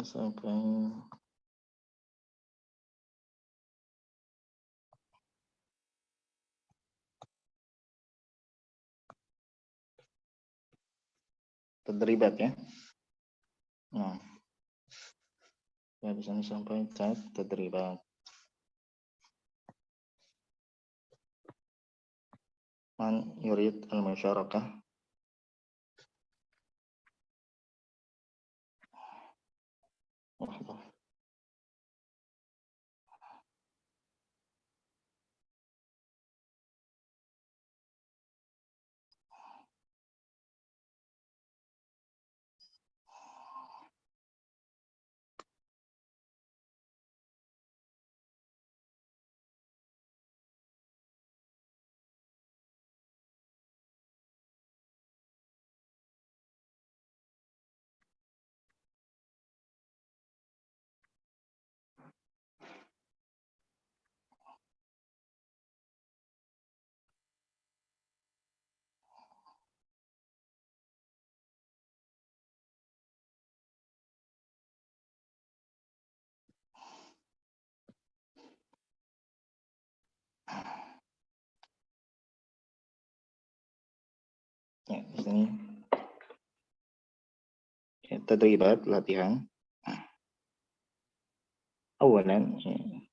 sampai tadribat ya. Nah, ya bisa sampai tadribat. Man yurid al-musyarakah. Ya, di sini ya, tadribat latihan. Awalan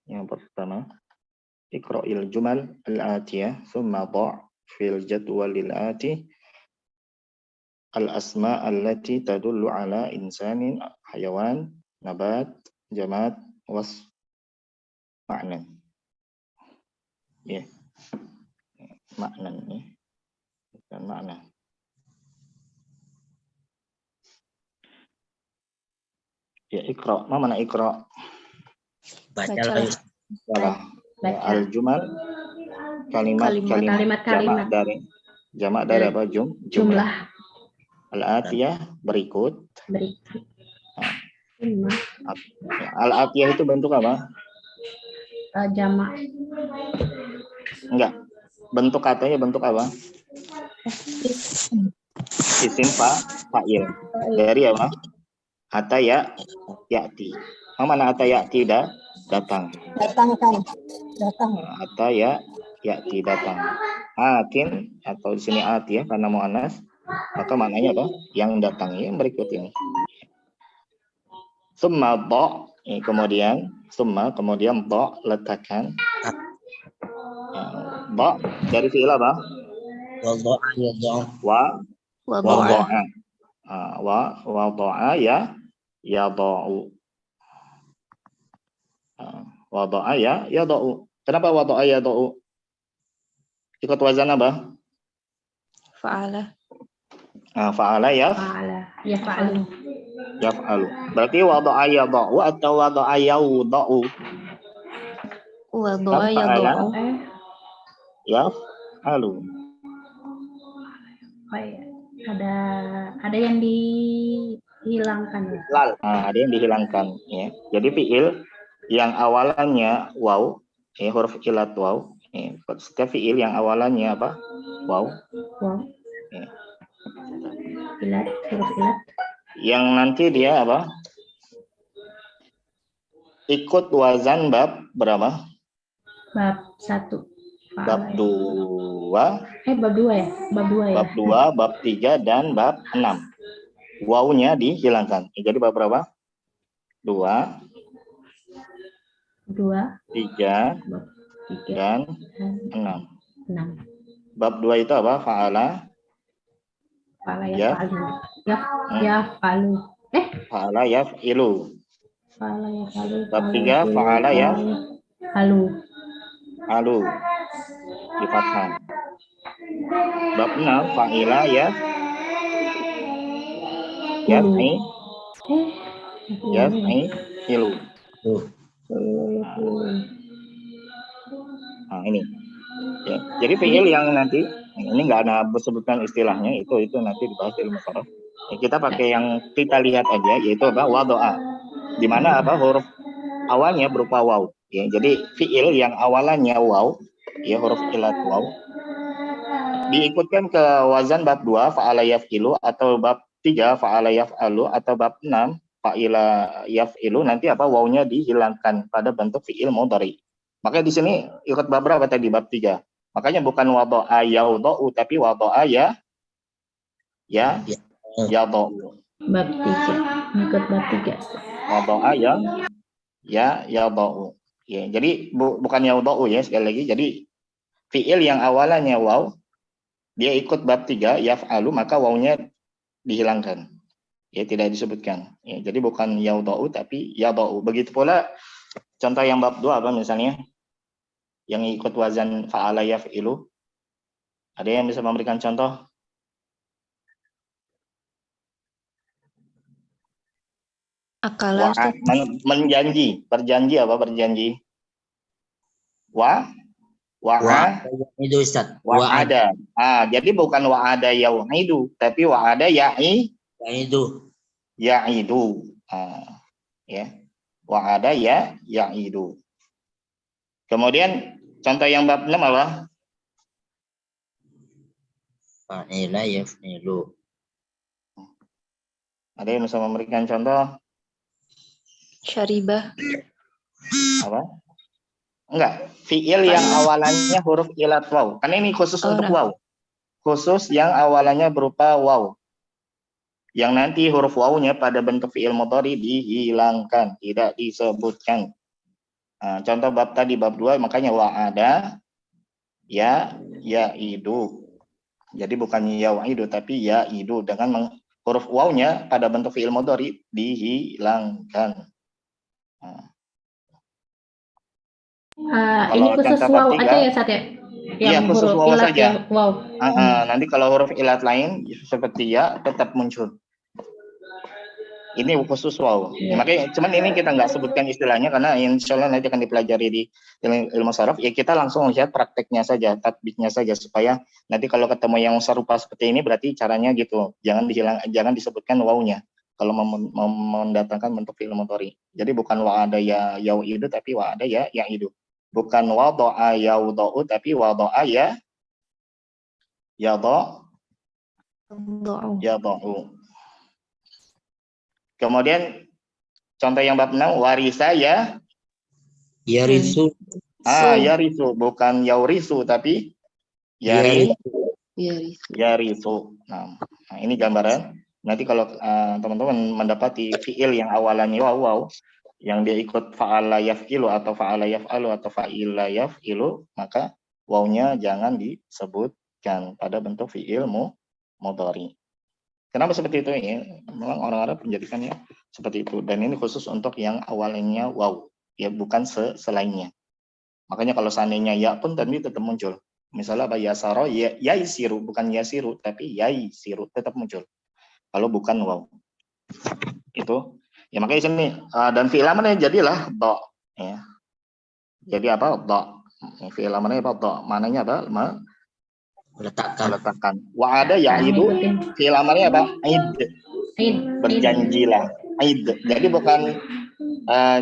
yang pertama, iqra'il jumal al-atiyah thumma dha' fil jadwalil ati al-asma' allati tadullu ala insanin, hayawan, nabat, jamad, was ma'nan. Ya. Ma'nan ya. Bukan makna. Ya, iqra'. Ma mana iqra'? Baca lagi. Salah. Ya, al-jumal kalimat jamak dari apa? Jumlah. Al-atiyah berikut. Al-atiyah itu bentuk apa? Jamak. Enggak. Bentuk katanya bentuk apa? Isim fa'il. Dari apa? Ataya ya'ti. Mana ataya tidak datang? Datang. Ataya ya'ti datang. Atin atau di sini ati ya karena muannas, maka maknanya apa? Yang datang yang berikut ini. Summa dha, kemudian dha letakkan. Dha dari fi'il apa? Wadha'a. Wadha'a ya yadha'u. Wadha'a ya yadha'u. Kenapa wadha'a yadha'u? Ikut wazan apa? Fa'ala. Fa'ala ya? Fa'ala. Yaf'alu. Yaf'alu. Berarti wadha'a yadha'u atau wadha'a yawdha'u? Wadha'a yadha'u. Yaf'alu. Ada yang dihilangkan ya. Ada yang dihilangkan ya. Jadi fi'il yang awalannya waw, huruf ilat waw. Setiap fi'il yang awalannya apa? Waw. Ya. Huruf ilat. Yang nanti dia apa? Ikut wazan bab berapa? Bab 1. Bab 2. Bab 2 ya? Bab 2, bab 3 dan bab 6. Wawnya dihilangkan. Jadi bab berapa? 2, 3 dan 6. Bab 2 itu apa? Fa'ala. Fa'ala yaf'alu. Yaf'alu. Fa'ala yaf'ilu. Fa'ala yaf'alu. Bab 3 fa'ala yaf'alu. Di fathah. Bab 6 fa'ila yaf'ilu. Ini. Ya. Jadi fi'il yang nanti ini nggak ada disebutkan istilahnya, itu nanti dibahas ilmu sharaf. Ya, kita pakai yang kita lihat aja, yaitu apa? Wadha'a. Di mana apa? Huruf awalnya berupa waw. Ya, jadi fi'il yang awalannya waw, ya huruf ilat waw, diikutkan ke wazan bab 2 fa'ala yaf'ilu atau bab 3 fa'ala yaf'alu atau bab 6 fa'ila yaf'ilu nanti apa wawunya dihilangkan pada bentuk fi'il mudhari. Makanya di sini ikut bab berapa tadi? Bab 3. Makanya bukan wada'a yaudha'u tapi wada'a yadha'u. Bab 3. Ikut bab 3. Wada'a yadha'u. Ya, jadi bukan yaudha'u ya sekali lagi. Jadi fi'il yang awalannya waw dia ikut bab 3 yaf'alu maka wawunya dihilangkan. Ya tidak disebutkan. Ya, jadi bukan yaudha'u tapi yadha'u. Begitu pula contoh yang bab 2 apa misalnya? Yang ikut wazan fa'ala yaf'ilu. Ada yang bisa memberikan contoh? Akala. Menjanji, berjanji apa berjanji? Itu Ustaz. Wa'ada. Jadi bukan wa'ada yau'idu, tapi wa'ada Itu. ya'idu. Ya. Wa'ada ya'idu. Kemudian contoh yang bab 6 apa? Fa'ila yaf'ilu. Ada yang bisa memberikan contoh? Syaribah. Apa? Enggak, fi'il yang awalannya huruf ilat waw. Karena ini khusus untuk waw. Khusus yang awalannya berupa waw. Yang nanti huruf wawnya pada bentuk fi'il mudhari dihilangkan, tidak disebutkan. Contoh bab tadi bab 2 makanya wa'ada ya'idu. Jadi bukan ya'idu tapi ya'idu dengan huruf wawnya pada bentuk fi'il mudhari dihilangkan. Ini khusus waw aja ya Sat ya? Iya, khusus waw saja. Wow. Nanti kalau huruf ilat lain seperti ya tetap muncul. Ini khusus waw. Ya, makanya cuman ini kita nggak sebutkan istilahnya karena insya Allah nanti akan dipelajari di ilmu sharaf. Ya kita langsung lihat prakteknya saja, tatbiknya saja supaya nanti kalau ketemu yang serupa seperti ini berarti caranya gitu. Jangan disebutkan wawnya kalau mendatangkan bentuk fi'il mudhari. Jadi bukan wa'ada yau'idu tapi wa'ada ya'idu. Bukan wada'a yaudha'u tapi wada'a yadha'u. Kemudian contoh yang bab 6 warisa Yarisu. Yarisu bukan yaurisu tapi yarisu. Nah, ini gambaran. Nanti kalau teman-teman mendapati fi'il yang awalannya waw yang dia ikut fa'ala yaf'ilu atau fa'ala yaf'alu atau fa'ila yaf'ilu, maka wawnya jangan disebutkan pada bentuk fi'il mudhari. Kenapa seperti itu ya? Memang orang Arab menjadikannya seperti itu. Dan ini khusus untuk yang awalnya waw, ya bukan selainnya. Makanya kalau seandainya ya pun tadi tetap muncul. Misalnya apa yasaro, yaisiru, bukan yasiru, tapi yaisiru tetap muncul. Kalau bukan waw. Itu. Ya makanya sini dan fi'il amarnya jadilah do. Ya. Jadi apa? Do. Fi'il amarnya apa? Do. Mananya apa? Meletakkan. Wa'ada ya'idu fi'il amarnya apa? Aid. Berjanjilah. Aid. Jadi bukan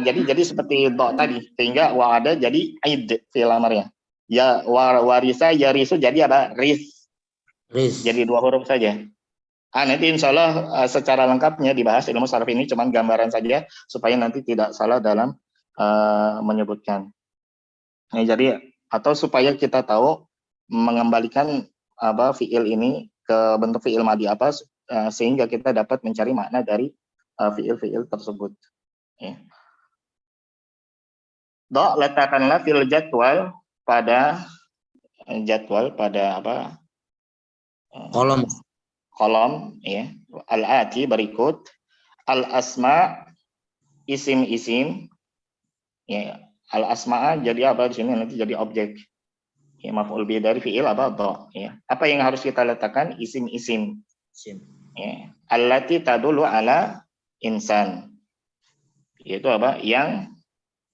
jadi seperti do tadi. Sehingga wa'ada jadi aid fi'il amarnya. Ya warisa yarisu jadi apa? Ris. Jadi 2 huruf saja. Nanti insya Allah secara lengkapnya dibahas ilmu sharaf ini cuman gambaran saja supaya nanti tidak salah dalam menyebutkan. Nah, jadi atau supaya kita tahu mengembalikan apa fiil ini ke bentuk fiil madi apa sehingga kita dapat mencari makna dari fiil-fiil tersebut. Ya. Do letakkanlah fil jadwal pada apa? Kolom ya al-ati berikut al-asma isim ya al-asma jadi apa di sini nanti jadi objek ya maf'ul bih dari fi'il apa do ya apa yang harus kita letakkan isim ya allati tadullu ala insan yaitu apa yang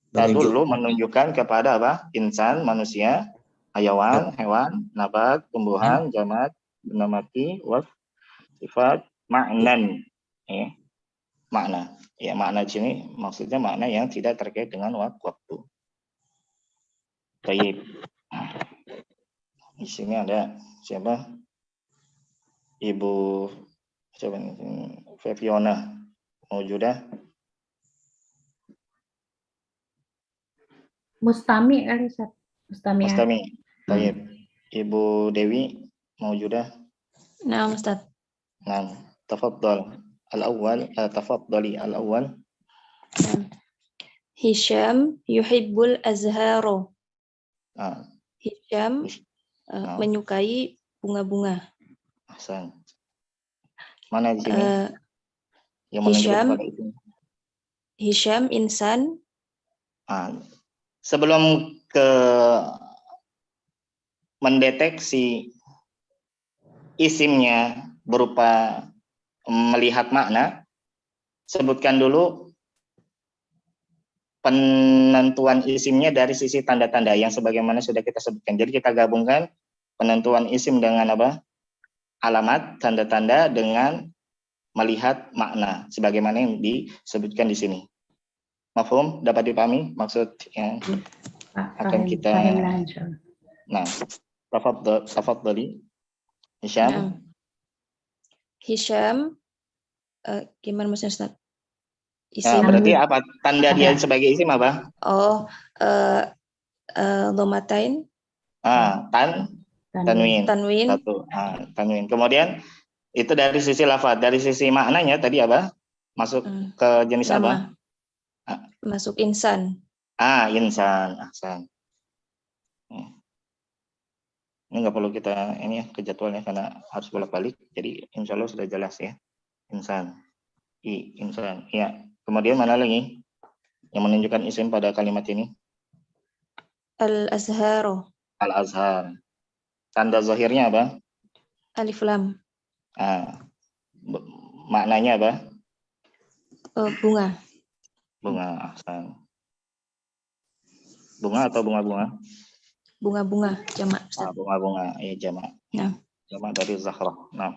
tadullu menunjukkan kepada apa insan manusia hayawan hewan nabat tumbuhan jamad benda mati wasf sifat maknan ya makna di sini maksudnya makna yang tidak terkait dengan waktu. Baik. Di sini ada siapa? Ibu siapa ini? Feviona. maujudah. Mustami kali Ustaz. Mustami. Mustami. Baik. Ibu Dewi maujudah. Nah, Ustaz. Nah, tafaddal. Al-awwal, tafaddali al-awwal. Hisham yuhibbul azharo. Hisham menyukai bunga-bunga. Ahsan. Mana di sini? Yang Hisham, pada itu. Hisham insan. Sebelum ke mendeteksi isimnya berupa melihat makna, sebutkan dulu penentuan isimnya dari sisi tanda-tanda yang sebagaimana sudah kita sebutkan. Jadi kita gabungkan penentuan isim dengan apa? Alamat, tanda-tanda dengan melihat makna sebagaimana yang disebutkan di sini. Mafhum? Dapat dipahami maksud yang akan kita. Nah, tafadhali Hisham. Nah. Hisham gimana maksudnya Ustaz? Isim. Nah, berarti apa? Tanda dia sebagai isim apa? Oh, domatain. Tanwin. Tanwin. Tanwin. Kemudian itu dari sisi lafaz, dari sisi maknanya tadi apa? Masuk ke jenis nama. Apa? Masuk insan. Insan. Ahsan. Ini nggak perlu kita ini ya ke jadwalnya karena harus bolak-balik. Jadi insya Allah sudah jelas ya. Insan. Insan. Ya. Kemudian mana lagi yang menunjukkan isim pada kalimat ini? Al-azharo. Al-azhar. Tanda zahirnya apa? Alif lam. Maknanya apa? Bunga. Bunga. Ahsan. Bunga atau bunga-bunga? Bunga-bunga jamak. Bunga-bunga ya jamak. Nah. Jamak dari zahra. Nah.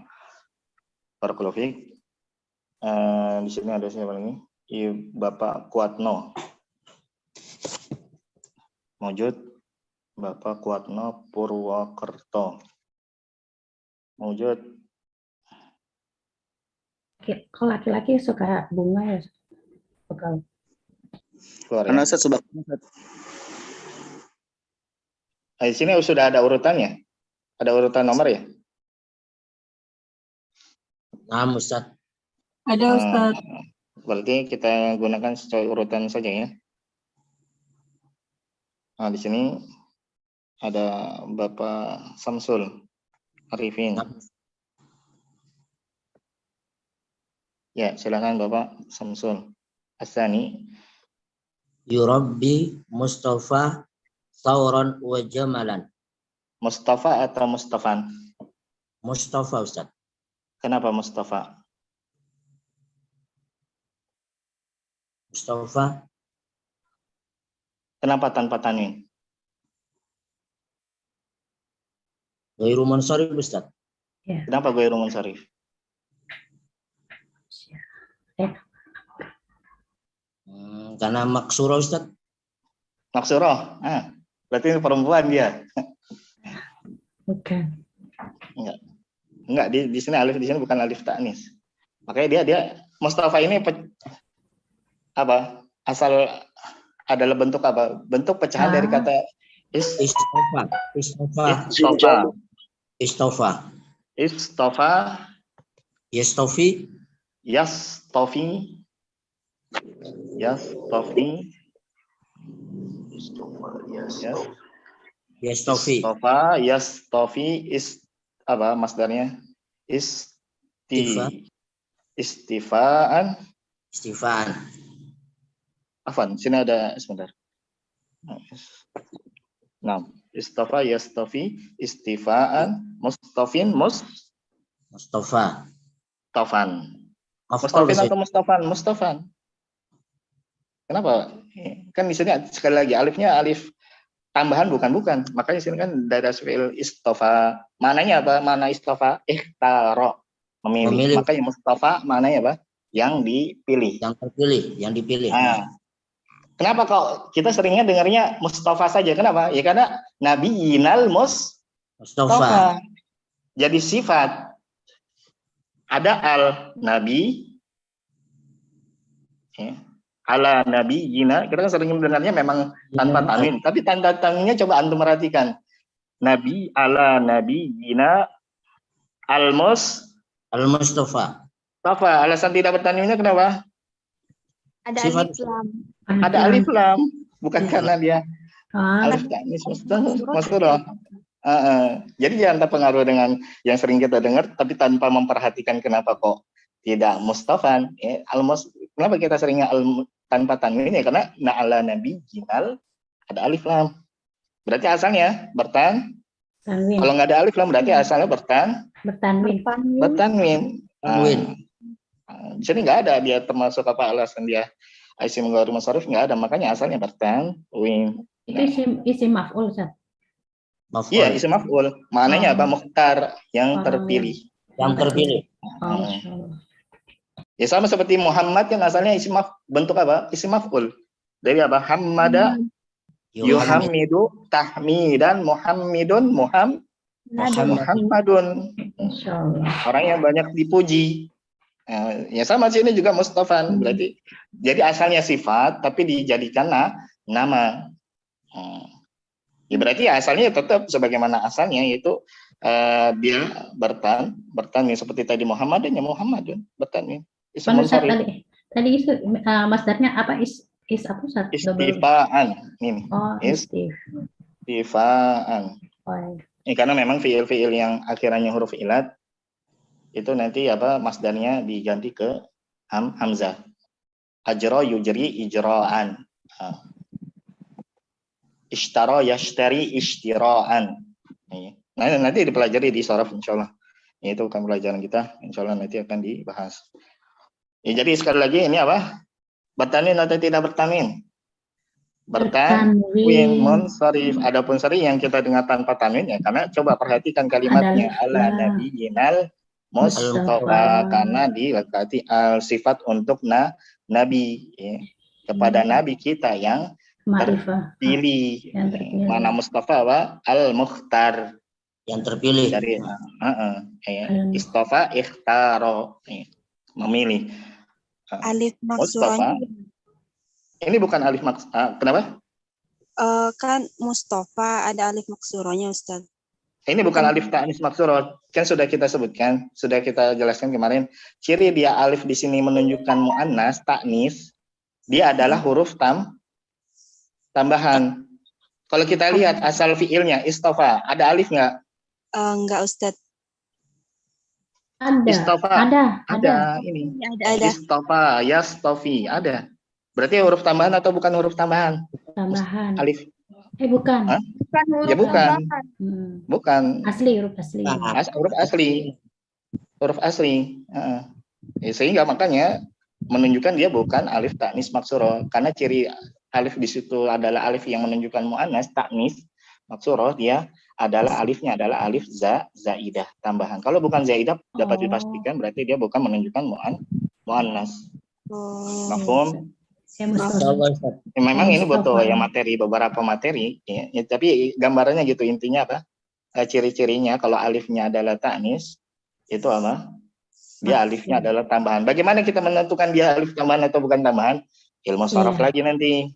Barakallahu fiik. Di sini ada siapa lagi? Bapak Kuatno. Mawjud. Bapak Kuatno Purwokerto. Mawjud. Kalau laki-laki suka bunga ya. Kalau karena saya sudah di sini sudah ada urutannya. Ada urutan nomor ya? Nah, Ustaz. Ada Ustaz. Berarti kita gunakan sesuai urutan saja ya. Nah, di sini ada Bapak Samsul Arifin. Ya, silakan Bapak Samsul. Asani. Yurabbi Mustafa Sauran wa Jamalan. Mustafa atau Mustafan? Mustafa, Ustaz. Kenapa Mustafa? Mustafa. Kenapa tanpa tanwin? Ghairu munsharif, Ustaz. Ya. Kenapa ghairu munsharif? Karena maksurah, Ustaz. Maksurah. Berarti ini perempuan dia. bukan. Enggak di sini alif, di sini bukan alif ta'nis. Makanya dia Mustafa ini apa? Asal adalah bentuk apa? Bentuk pecahan dari kata Istofa. Yastofi. Yastofi is apa masdarnya? Istifaan. Afan, sini ada sebentar. Nah, istafa yastafi istifaan mustafin Mustafa. Mustafan atau Mustafan? Kenapa? Kan di sini sekali lagi alifnya alif tambahan bukan. Makanya sini kan dari fi'il istafa. Mananya apa? Mana istafa? Ikhtaro. Memilih. Makanya Mustafa mananya apa? Yang dipilih. Yang dipilih. Kenapa kok kita seringnya dengarnya Mustafa saja? Kenapa? Ya karena Nabi Yinal Mustafa. Jadi sifat ada al Nabi, Ya. Ala nabiyina, kita kan sering mendengarnya memang tanpa tanwin, tapi tanda tanwinnya coba antum perhatikan. Nabi ala nabiyina Al-Mustafa. Tafa, alasan tidak bertanwinnya kenapa? Ada Sifat- alif lam. Ada alif lam, bukan Iya. karena dia Ah, alif tanis maksudnya. Jadi jangan terpengaruh dengan yang sering kita dengar, tapi tanpa memperhatikan kenapa kok tidak mustafan. Ya, kenapa kita seringnya tanpa tanwin ya? Karena na'ala nabi jinal ada alif lam. Berarti asalnya tanwin. kalau nggak ada alif lam berarti asalnya Bertanwin. bertanwin. Tanwin. Di sini nggak ada dia termasuk apa alasan dia isim ghairi munsharif, nggak ada, makanya asalnya bertanwin. Itu isim maf'ul, Ustaz. Maf'ul. Iya, isim maf'ul. Maknanya apa? Mukhtar, yang Oh, terpilih. Yang terpilih. Oh, Masya Allah. Ya sama seperti Muhammad yang asalnya bentuk apa? Isim maf'ul. Dari apa? Hammada, yuhammidu, tahmidan, muhammidun, muhammadun. Masya Allah. Orang yang banyak dipuji. Ya sama sini juga mustafan. Berarti jadi asalnya sifat tapi dijadikan nama. Ya berarti asalnya tetap sebagaimana asalnya, yaitu dia bertanwin seperti tadi Muhammadun ya Muhammadun bertanwin. Isim Ustaz, munsharif. tadi itu masdarnya apa? Is apa, Ustaz? Istifaan. Ini. Oh, Istifaan. Oh, Karena memang fiil-fiil yang akhirannya huruf ilat itu nanti apa masdarnya diganti ke hamzah. Ajra yujri ijraan. Ishtara yashtari ishtiraan. Nah, nanti dipelajari di sharaf insyaallah. Itu bukan pelajaran kita, insyaallah nanti akan dibahas. Ya, jadi sekali lagi ini apa? Bertanwin atau tidak bertanwin? Bertanwin munsharif. Adapun sharif yang kita dengar tanpa tanwin ya, karena coba perhatikan kalimatnya ala nabiyinal mustafa, karena dilekati al sifat untuk nabi ya. Kepada nabi kita yang terpilih. Mana Mustafa wa al-Mukhtar Yang terpilih. dari istofa ikhtaro memilih. Alif Mustafa. maksurahnya. Ini bukan alif kenapa? Kan Mustafa ada alif maksurahnya, Ustaz. Ini bukan alif ta'nis maksurah. Kan sudah kita sebutkan, sudah kita jelaskan kemarin. Ciri dia alif di sini menunjukkan muannas, ta'nis. Dia adalah huruf tambahan. Kalau kita lihat asal fiilnya istofa, ada alif nggak? Enggak, Ustaz. Ada. Istofa. Ada. Ini. Ada. Istofa, yastofi, ada. Berarti huruf tambahan atau bukan huruf tambahan? Tambahan. Alif. Bukan. Hah? Bukan huruf Ya bukan. tambahan. Bukan. Huruf asli. Huruf asli. Huruf asli. Sehingga makanya menunjukkan dia bukan alif ta'nis maksuro, karena ciri alif di situ adalah alif yang menunjukkan muannas, ta'nis maksuro, dia adalah alifnya adalah alif zaidah tambahan. Kalau bukan zaidah dapat dipastikan berarti dia bukan menunjukkan muannas. Mafhum? Memang ini butuh ya beberapa materi ya, tapi gambarannya gitu, intinya apa? Ciri-cirinya kalau alifnya adalah ta'nis itu apa? Dia alifnya adalah tambahan. Bagaimana kita menentukan dia alif tambahan atau bukan tambahan? Ilmu sharaf lagi nanti.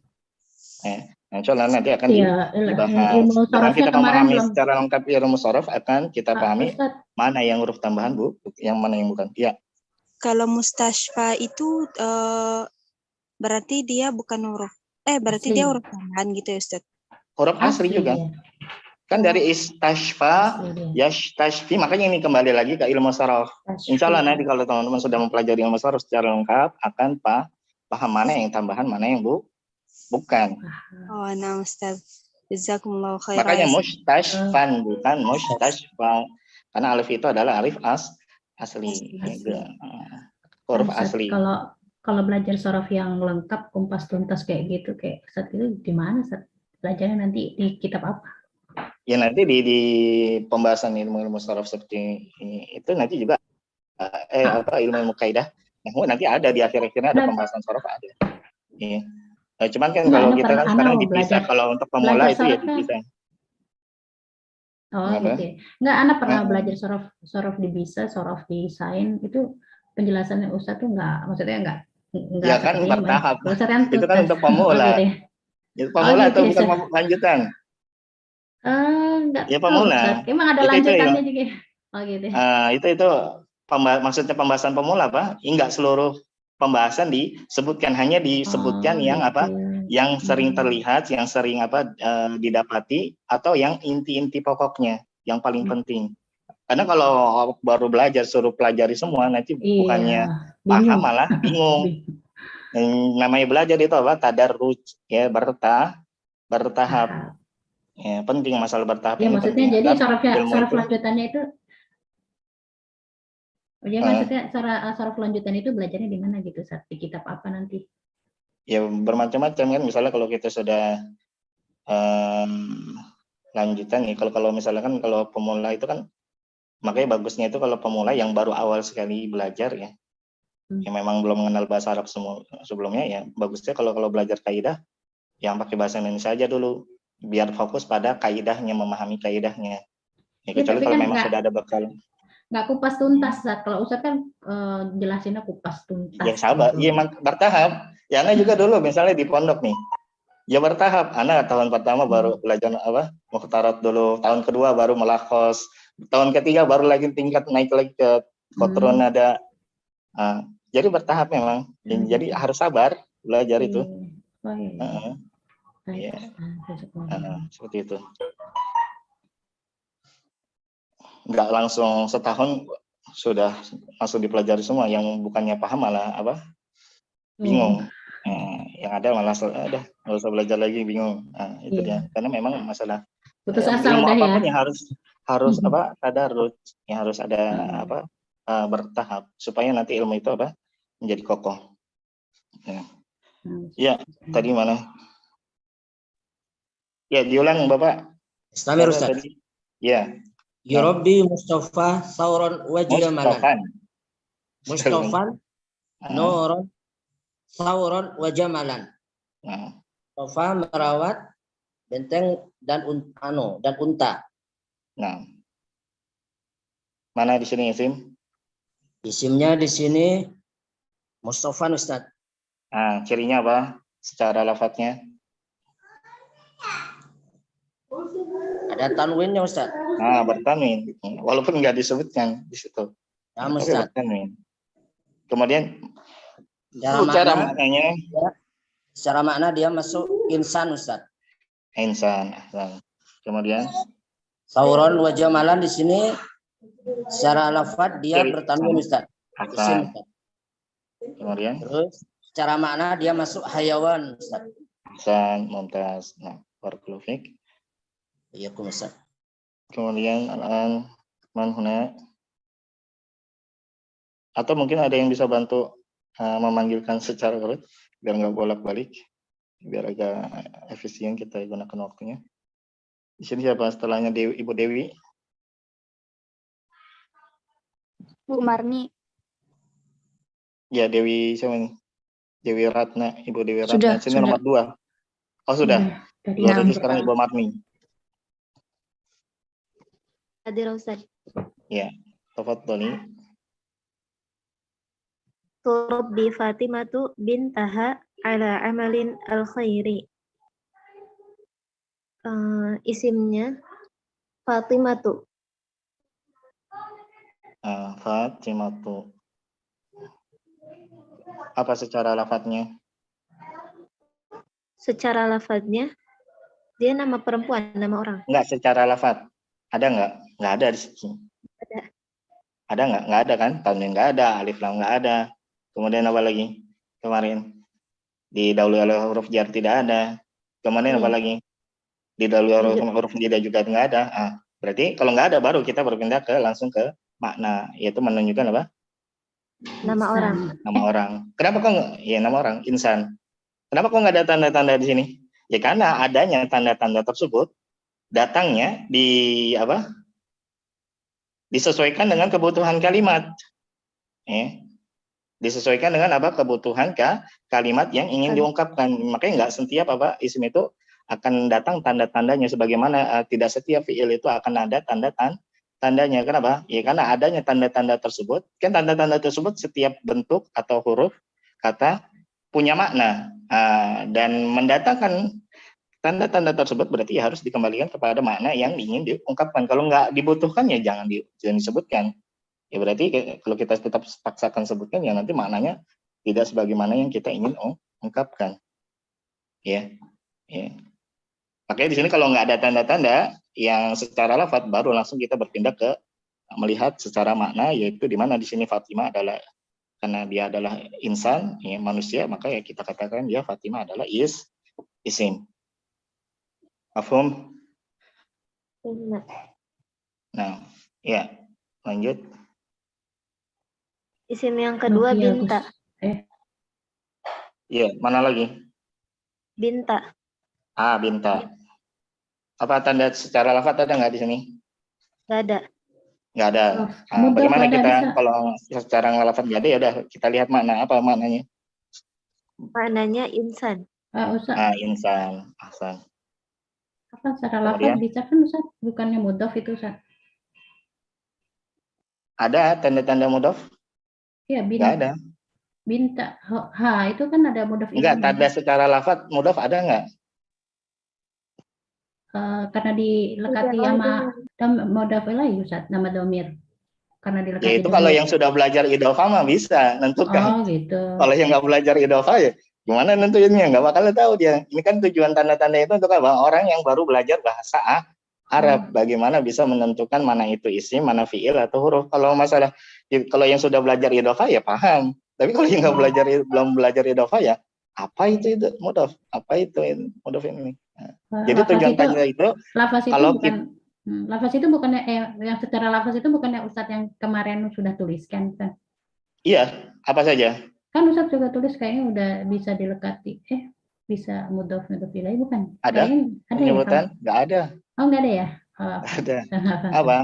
Insyaallah nanti akan dibahas. Dengan kita memahami secara lengkap ilmu sharaf akan kita pahami mana yang huruf tambahan, Bu, yang mana yang bukan. Ya. Kalau mustashfa itu berarti dia bukan huruf. Berarti dia huruf tambahan gitu ya, Ustaz. Huruf asli juga. Kan dari istashfa, yashtashfi, makanya ini kembali lagi ke ilmu sharaf. Insyaallah nanti kalau teman-teman sudah mempelajari ilmu sharaf secara lengkap akan paham mana yang tambahan, mana yang bukan. Nah Ustaz. Jazakumullahu khairan. Makanya mustashfan bukan mustashfa. Karena alif itu adalah alif asli. Huruf asli. Kalau belajar sharaf yang lengkap, kumpas tuntas kayak gitu, kayak Ustaz itu di mana, Ustaz? Belajarnya nanti di kitab apa? Ya nanti di pembahasan ilmu sharaf seperti ini itu nanti juga ilmu kaidah. Nanti ada di akhir-akhirnya ada pembahasan sharaf ada. Iya. Cuman kan kalau kita kan sekarang dipisah, kalau untuk pemula itu ya dipisah. Gitu. Enggak, Ana pernah belajar sharaf di bisa, sharaf di sain, itu penjelasannya Ustaz tuh enggak, maksudnya enggak Enggak Ya kan seperti ini, Mas. bertahap. Kalau Ustaz kan Itu kan tuntas. untuk Oh, pemula. gitu ya. Itu Oh, pemula gitu atau ya, bukan Ustaz. lanjutan? Enggak Ya tahu, pemula. Ustaz. Emang ada Itu ya. lanjutannya juga. Oh, gitu ya. Itu maksudnya pembahasan pemula, Pak. Enggak seluruh pembahasan disebutkan, hanya disebutkan Oh, yang gitu. yang sering terlihat, yang sering didapati, atau yang inti-inti pokoknya, yang paling penting. Karena kalau baru belajar suruh pelajari semua, nanti Iya, bukannya paham bingung. malah bingung. Bingung. Yang namanya belajar itu apa? Tadarruj, ya, bertahap. Tahap. Ya, penting masalah bertahap Ya, ini maksudnya penting. jadi Sebab ilmu saraf itu lanjutannya itu, ya maksudnya saraf lanjutan itu belajarnya di mana gitu, Ustaz? Di kitab apa nanti? ya bermacam-macam kan. Misalnya kalau kita sudah lanjutan nih, kalau misalnya kan kalau pemula itu kan, makanya bagusnya itu kalau pemula yang baru awal sekali belajar ya, yang memang belum mengenal bahasa Arab sebelumnya, ya bagusnya kalau belajar kaidah yang pakai bahasa Indonesia aja dulu, biar fokus pada kaidahnya, memahami kaidahnya. Ya, Ya, kecuali tapi kalau kan memang sudah ada bekal. nggak kupas tuntas, Ustaz. Kalau Ustaz kan jelasinnya kupas tuntas Ya sabar, gitu. ya emang bertahap. Ya Ana juga dulu misalnya di pondok nih, ya bertahap. Ana tahun pertama baru belajar mukhtarat dulu, tahun kedua baru melakhos, tahun ketiga baru lagi tingkat naik lagi ke kotrun ada. Jadi bertahap memang. Jadi harus sabar belajar itu. Oh, iya. Baik, Ya, seperti itu. Nggak langsung setahun sudah langsung dipelajari semua. Yang bukannya paham malah bingung. Yang ada malah nggak usah belajar lagi, bingung. Itu dia. Karena memang masalah putus asa ilmu udah ya. apapun yang harus tadarruj, yang harus ada bertahap supaya nanti ilmu itu menjadi kokoh. Ya, tadi mana? Ya, diulang Bapak. Istamir Ustaz. Tadi? Ya. Yurabbi Mustafa sauron wa jamalan. Mustafan nuron sauron wa jamalan. Mustafa merawat benteng dan unta. Nah. Mana di sini isim? Isimnya di sini Mustafan, Ustaz. Cirinya apa? Secara lafadznya? Ada tanwinnya, Ustaz. Bertanwin. Walaupun nggak disebutkan di situ. Ya, Tapi Ustaz. bertanwin. Kemudian Cara maknanya? Secara makna dia masuk insan, Ustaz. Insan. Kemudian sauron wa jamalan di sini secara lafaz dia bertanwin, Ustaz. Isim, Ustaz. Kemudian terus secara makna dia masuk hayawan, Ustaz. Hasan, mumtaz. Barakallahu fiik. Iya, Ustaz. Kemudian man huna, atau mungkin ada yang bisa bantu memanggilkan secara urut biar nggak bolak-balik, biar agak efisien kita gunakan waktunya. Di sini siapa setelahnya? Ibu Dewi? Bu Marni. Ya, Dewi siapa nih? Dewi Ratna, Ibu Dewi Ratna. Sudah, Sini nomor 2. Oh, sudah. Berarti sekarang Ibu Marni. Hadir, Ustaz. Ya, tafadhali. Turabbi Fatimatu bintaha ala amalin al-khairi. Isimnya Fatimatu. Fatimatu. Apa secara lafadznya? Secara lafadznya dia nama perempuan, nama orang. Enggak, secara lafadz. Ada enggak? Enggak ada di sini. Ada. Ada enggak? Enggak ada kan? Tanwin enggak ada, alif lam enggak ada. Kemudian apa lagi? Kemarin didahului oleh huruf jar tidak ada. Kemudian apa lagi? Didahului oleh huruf nida juga enggak ada. Berarti kalau enggak ada baru kita berpindah langsung ke makna, yaitu menunjukkan apa? Nama orang. Nama orang. Kenapa kok enggak? Ya, nama orang, insan. Kenapa kok enggak ada tanda-tanda di sini? Ya karena adanya tanda-tanda tersebut datangnya disesuaikan dengan kebutuhan kalimat. Disesuaikan dengan kebutuhan kalimat yang ingin diungkapkan. Makanya enggak setiap isim itu akan datang tanda-tandanya, sebagaimana tidak setiap fiil itu akan ada tandanya. Kenapa? Ya karena adanya tanda-tanda tersebut. Kan tanda-tanda tersebut setiap bentuk atau huruf kata punya makna. Dan mendatangkan tanda-tanda tersebut berarti harus dikembalikan kepada makna yang ingin diungkapkan. Kalau nggak dibutuhkan ya jangan disebutkan. Ya berarti kalau kita tetap paksakan sebutkan ya nanti maknanya tidak sebagaimana yang kita ingin ungkapkan. Ya. Makanya di sini kalau nggak ada tanda-tanda yang secara lafadz baru langsung kita berpindah ke melihat secara makna, yaitu di mana di sini Fatimah adalah karena dia adalah insan, ya, manusia, maka ya kita katakan dia Fatimah adalah isim. Mafhum? Nah, ya lanjut. Isim yang kedua binta. Iya, mana lagi? Binta. Binta. Apa tanda secara lafadz ada nggak di sini? Nggak ada. Nggak ada. Bagaimana kita kalau secara ngelafadz nggak ada, ya udah kita lihat makna, apa maknanya? Maknanya insan. Insan. Ahsan. Apa secara lafadz bisa kan Ustaz? Bukannya mudhof itu Ustaz? Ada tanda-tanda mudhof? Iya, nggak ada. Binta. Itu kan ada mudhof. Enggak, tanda secara lafadz mudhof ada nggak? Karena dilekati sama mudhof ilaih Ustaz, nama domir. Karena dilekati Ya itu kalau yang sudah belajar idhofah mah bisa Oh nentukan. gitu. Kalau yang nggak belajar idhofah ya gimana nentuinnya? Nggak bakal tahu dia. Ini kan tujuan tanda-tanda itu untuk apa? Orang yang baru belajar bahasa Arab. Bagaimana bisa menentukan mana itu isim, mana fiil atau huruf. Kalau masalah, kalau yang sudah belajar idhofah ya paham. Tapi kalau yang nggak belum belajar idhofah ya apa itu mudhof? Apa itu mudhof ini? Jadi tujuan tanya itu kalau lafaz itu bukannya yang secara lafaz itu bukannya Ustadz yang kemarin sudah tuliskan kan? Iya, apa saja? Kan Ustadz juga tulis kayaknya udah bisa dilekati. Bisa mudhof ilaih bukan? Ada? Penyebutan? Nggak ada. Oh, nggak ada ya? Ada. Apa?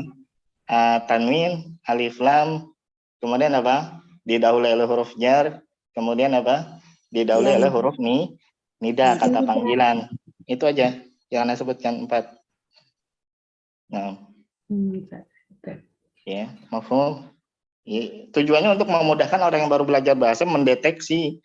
Tanwin, alif lam, kemudian apa? Didahului oleh huruf jar, kemudian apa? Didahului oleh huruf nida, kata panggilan. Itu aja yang Anda sebutkan 4. Nah. Ya, mafhum. Ya, tujuannya untuk memudahkan orang yang baru belajar bahasa mendeteksi.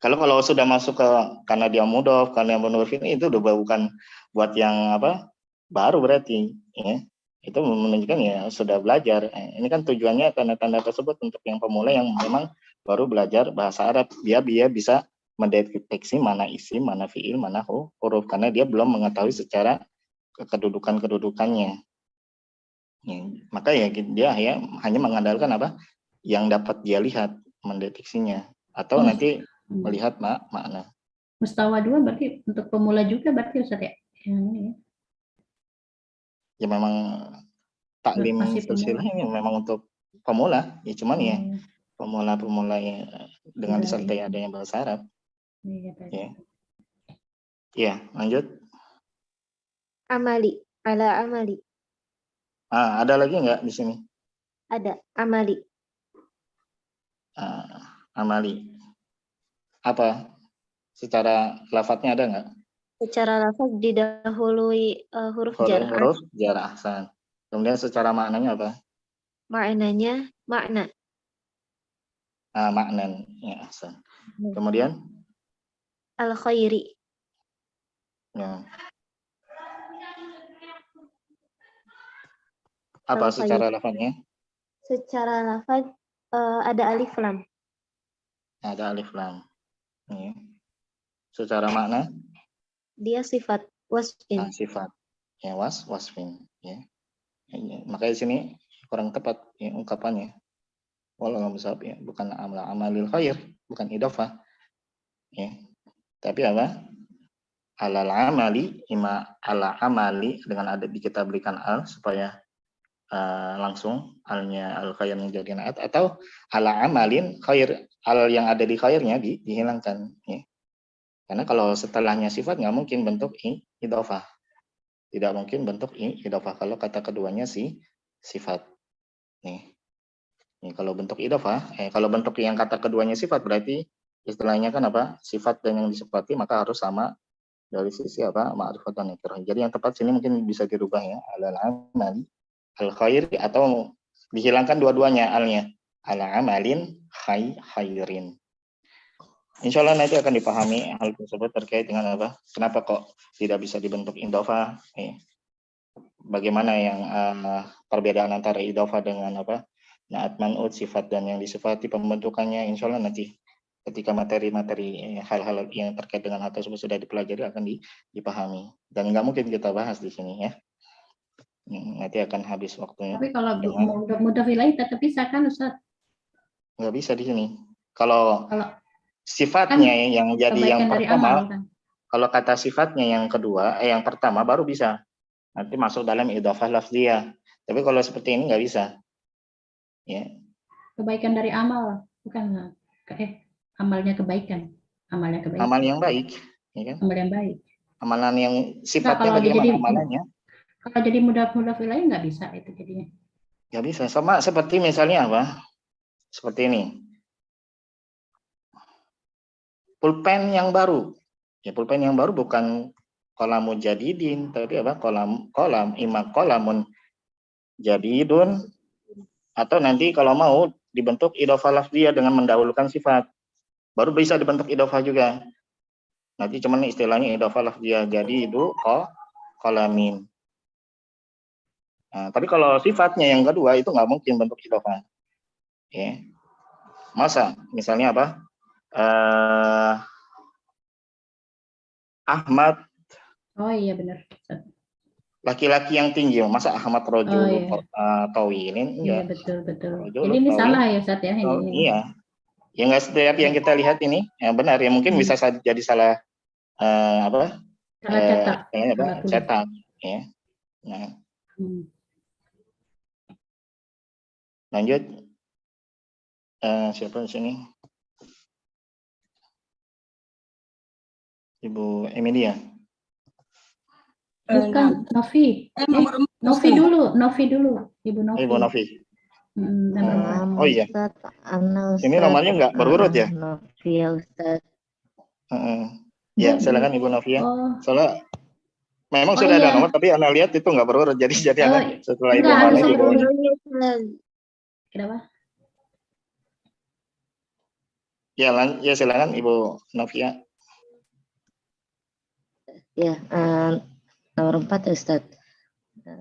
Kalau sudah masuk ke karena dia mudhof, karena yang menurut itu udah bukan buat yang apa? Baru berarti, ya. Itu menunjukkan ya sudah belajar. Ini kan tujuannya tanda-tanda tersebut untuk yang pemula yang memang baru belajar bahasa Arab. Dia bisa mendeteksi mana isim, mana fiil, mana huruf karena dia belum mengetahui secara kedudukannya. Ya, maka ya dia ya hanya mengandalkan apa yang dapat dia lihat, mendeteksinya atau nanti melihat makna. Mustawa 2 berarti untuk pemula juga berarti Ustaz ya? Ya memang taklim silsilah ini memang untuk pemula, ya cuman ya pemula ya dengan disertai adanya bahasa Arab. Ya, lanjut. Amali, ala amali. Ada lagi nggak di sini? Ada, amali. Amali. Apa? Secara lafadznya ada nggak? Secara lafaz didahului huruf jar. Huruf jar, ahsan. Kemudian secara maknanya apa? Maknanya makna. Maknan, ya ahsan. Kemudian? Al-khairi. Ya. Apa secara lafadznya? Secara lafaz ada alif lam. Ada alif lam. Ya. Secara makna? Dia sifat wasfin. Sifat. Ya, wasfin. Ya. Makanya di sini kurang tepat ya, ungkapannya. Wallahu a'lam ya, bukan amalil khair, bukan idhofah. Ya. Tapi apa? Alal amali, ala amali dengan ada kita berikan al supaya langsung alnya al khair menjadi naat atau ala amalin khair, al yang ada di khairnya dihilangkan ya. Karena kalau setelahnya sifat nggak mungkin bentuk idhofah. Tidak mungkin bentuk idhofah kalau kata keduanya sifat. Nih. Kalau bentuk idhofah, kalau bentuk yang kata keduanya sifat berarti istilahnya kan apa? Sifat dan yang disifati maka harus sama dari sisi apa? Ma'rifat dan nakirah. Jadi yang tepat sini mungkin bisa dirubah ya, alal amali al khair atau dihilangkan dua-duanya alnya. Ala amalin khairin. Insya Allah nanti akan dipahami hal tersebut terkait dengan apa? Kenapa kok tidak bisa dibentuk idhofah? Bagaimana yang perbedaan antara idhofah dengan apa? Naat man'ut, sifat dan yang disifati pembentukannya. Insya Allah nanti ketika materi-materi hal-hal yang terkait dengan hal tersebut sudah dipelajari akan dipahami. Dan nggak mungkin kita bahas di sini ya. Nanti akan habis waktunya. Tapi kalau Dengan- mudhaf ilaih tetap bisa kan Ustaz? nggak bisa di sini. Kalau Kalau sifatnya yang jadi yang kebaikan dari pertama, amal kan. kalau kata sifatnya yang kedua, yang pertama baru bisa. Nanti masuk dalam idhofah lafziyah. Tapi kalau seperti ini nggak bisa. Ya. Kebaikan dari amal, bukan amalnya kebaikan. Amalnya kebaikan. Amal yang baik, ya kan? Amal yang baik. Amalan yang sifatnya kalau bagaimana jadi- amalannya? Kalau jadi mudhaf ilaih nggak bisa itu jadinya. Nggak bisa. Sama seperti misalnya apa? Seperti ini. Pulpen yang baru. Ya, pulpen yang baru bukan kolamun jadidin, tapi apa? Kolam ima kolamun jadidun, atau nanti kalau mau dibentuk idhofah lafziyah dengan mendahulukan sifat. Baru bisa dibentuk idhofah juga. Nanti cuman istilahnya idhofah lafziyah. Jadi itu kolamin. Nah, tapi kalau sifatnya yang kedua itu nggak mungkin bentuk idhofah. Ya. Masa misalnya apa? Ahmad Oh iya benar. laki-laki yang tinggi, masa Ahmad rojul tawilin? Iya Enggak. betul. Rojul Jadi ini tawil. salah ya Ustaz ya Oh, ini. iya. Ya nggak setiap yang kita lihat ini ya benar ya, mungkin bisa jadi salah apa? Salah cetak. Salah cetak ya. Nah, lanjut. Siapa di sini? Ibu Emilia. Bukan Novi. Novi dulu. Ibu Novi. Ibu Novi. Nomor 4. Oh iya. Ustaz, Ini nomornya nggak berurut ya? Novi ya Ustaz. Ya, silakan Ibu Novi ya. Oh. Soalnya memang sudah ada nomor, tapi Anda lihat itu nggak berurut. Jadi Anda setelah Ibu mana Ibu. Kenapa? Ya silakan Ibu Novia. Ya, nomor 4 Ustaz.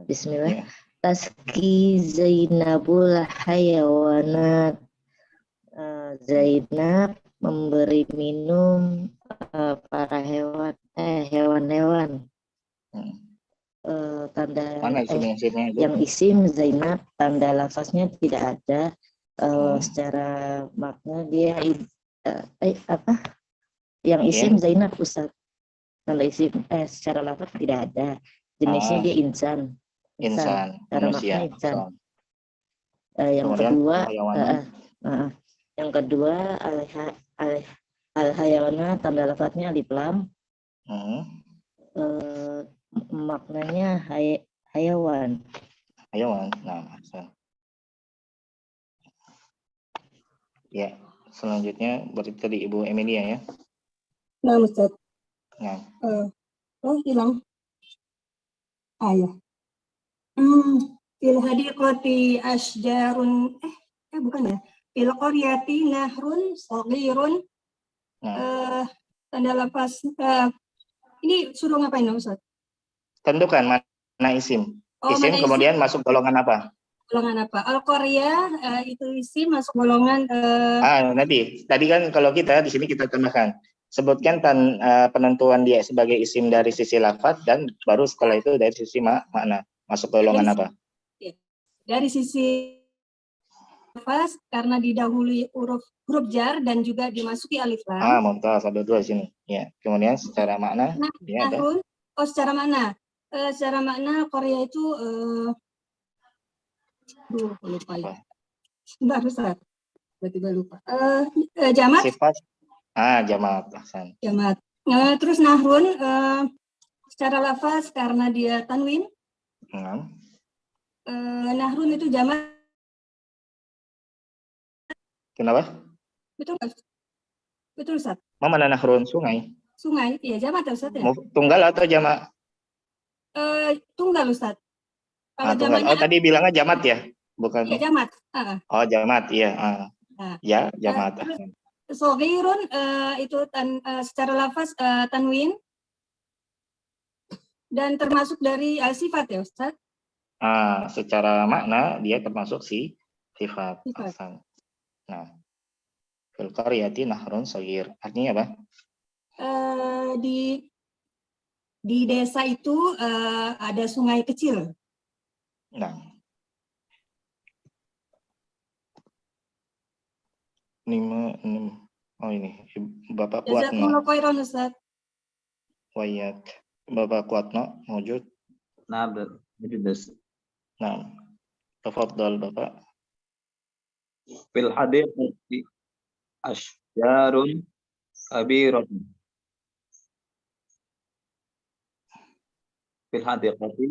Bismillah. Ya. Taski Zainabul hayawanat. Zainab memberi minum para hewan-hewan. Tanda Mana sini? yang isim Zainab, tanda lafaznya tidak ada. Secara makna dia yang isim Zainab Ustaz. Tanda isim secara lafaz tidak ada. Jenisnya dia insan. Insan, manusia. Insan. Yang kedua al-hayawana, tanda lafaznya alif lam. Maknanya hayawan. Nah, ya, selanjutnya berarti tadi Ibu Emilia ya. Nah, Ustaz. Nah. Hilang. Ya. Fil hadiqati asjarun bukan ya. Fil qaryati nahrun shaghirun. Tanda lafaz ini suruh ngapain Ustaz? Tentukan mana isim. Isim mana kemudian isim? Masuk golongan apa? Golongan apa? Al-qaryah itu isim masuk golongan nanti. Tadi kan kalau kita di sini kita tambahkan. Sebutkan penentuan dia sebagai isim dari sisi lafaz dan baru setelah itu dari sisi makna. Masuk golongan apa? Dari sisi lafaz karena didahului huruf jar dan juga dimasuki alif lam. Mumtaz, ada dua di sini. Ya. Kemudian secara makna dia ada. Secara makna. Secara makna Korea itu lupa ya. Sebentar Ustaz. Tiba-tiba lupa. Jamat. Sifat jamat. Jamat. Terus nahrun secara lafaz karena dia tanwin. Nahrun itu jamat. Kenapa? Betul Ustaz. Mana nahrun? Sungai. Sungai, iya jamat Ustaz ya. Tunggal atau jamak? Tunggal Ustaz. Kalau tunggal. jamatnya, tadi bilangnya jamat ya? Bukan. Iya jamat. Jamat, iya. Ya, jamat. Soghirun itu secara lafaz tanwin dan termasuk dari sifat ya Ustaz? Secara makna dia termasuk sifat. Sifat. Ahsan. Nah, fil qaryati nahrun shaghir. Artinya apa? Di desa itu ada sungai kecil. Nah, oh ini Bapak Kuatno. Jazakumullah khairan Ustaz. Wayak. Bapak Kuatno wujud. Nah, berarti Nah, tafadhal Bapak. fil hadiqati asyjarun kabiratun. Fil hadiqati.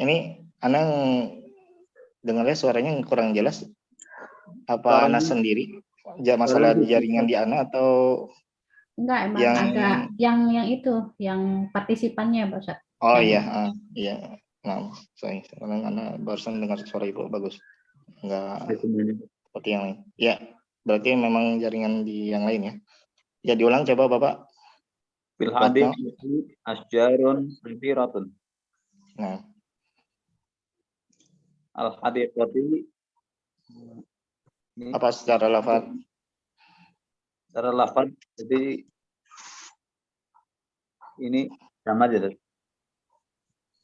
Ini Anang dengarnya suaranya kurang jelas. Apa Ana sendiri? Masalah jaringan di Ana atau Enggak, emang yang agak yang itu, yang partisipannya, Pak Ustaz. Oh Yang- iya, iya. Nah, saya Ana barusan dengar suara Ibu bagus. Enggak seperti yang lain. Ya, berarti memang jaringan di yang lain ya. Ya, diulang coba Bapak. Fil hadiqati asyjarun kabiratun. Nah, Al hadiqati ini apa secara lafaz? secara lafaz, jadi ini sama aja.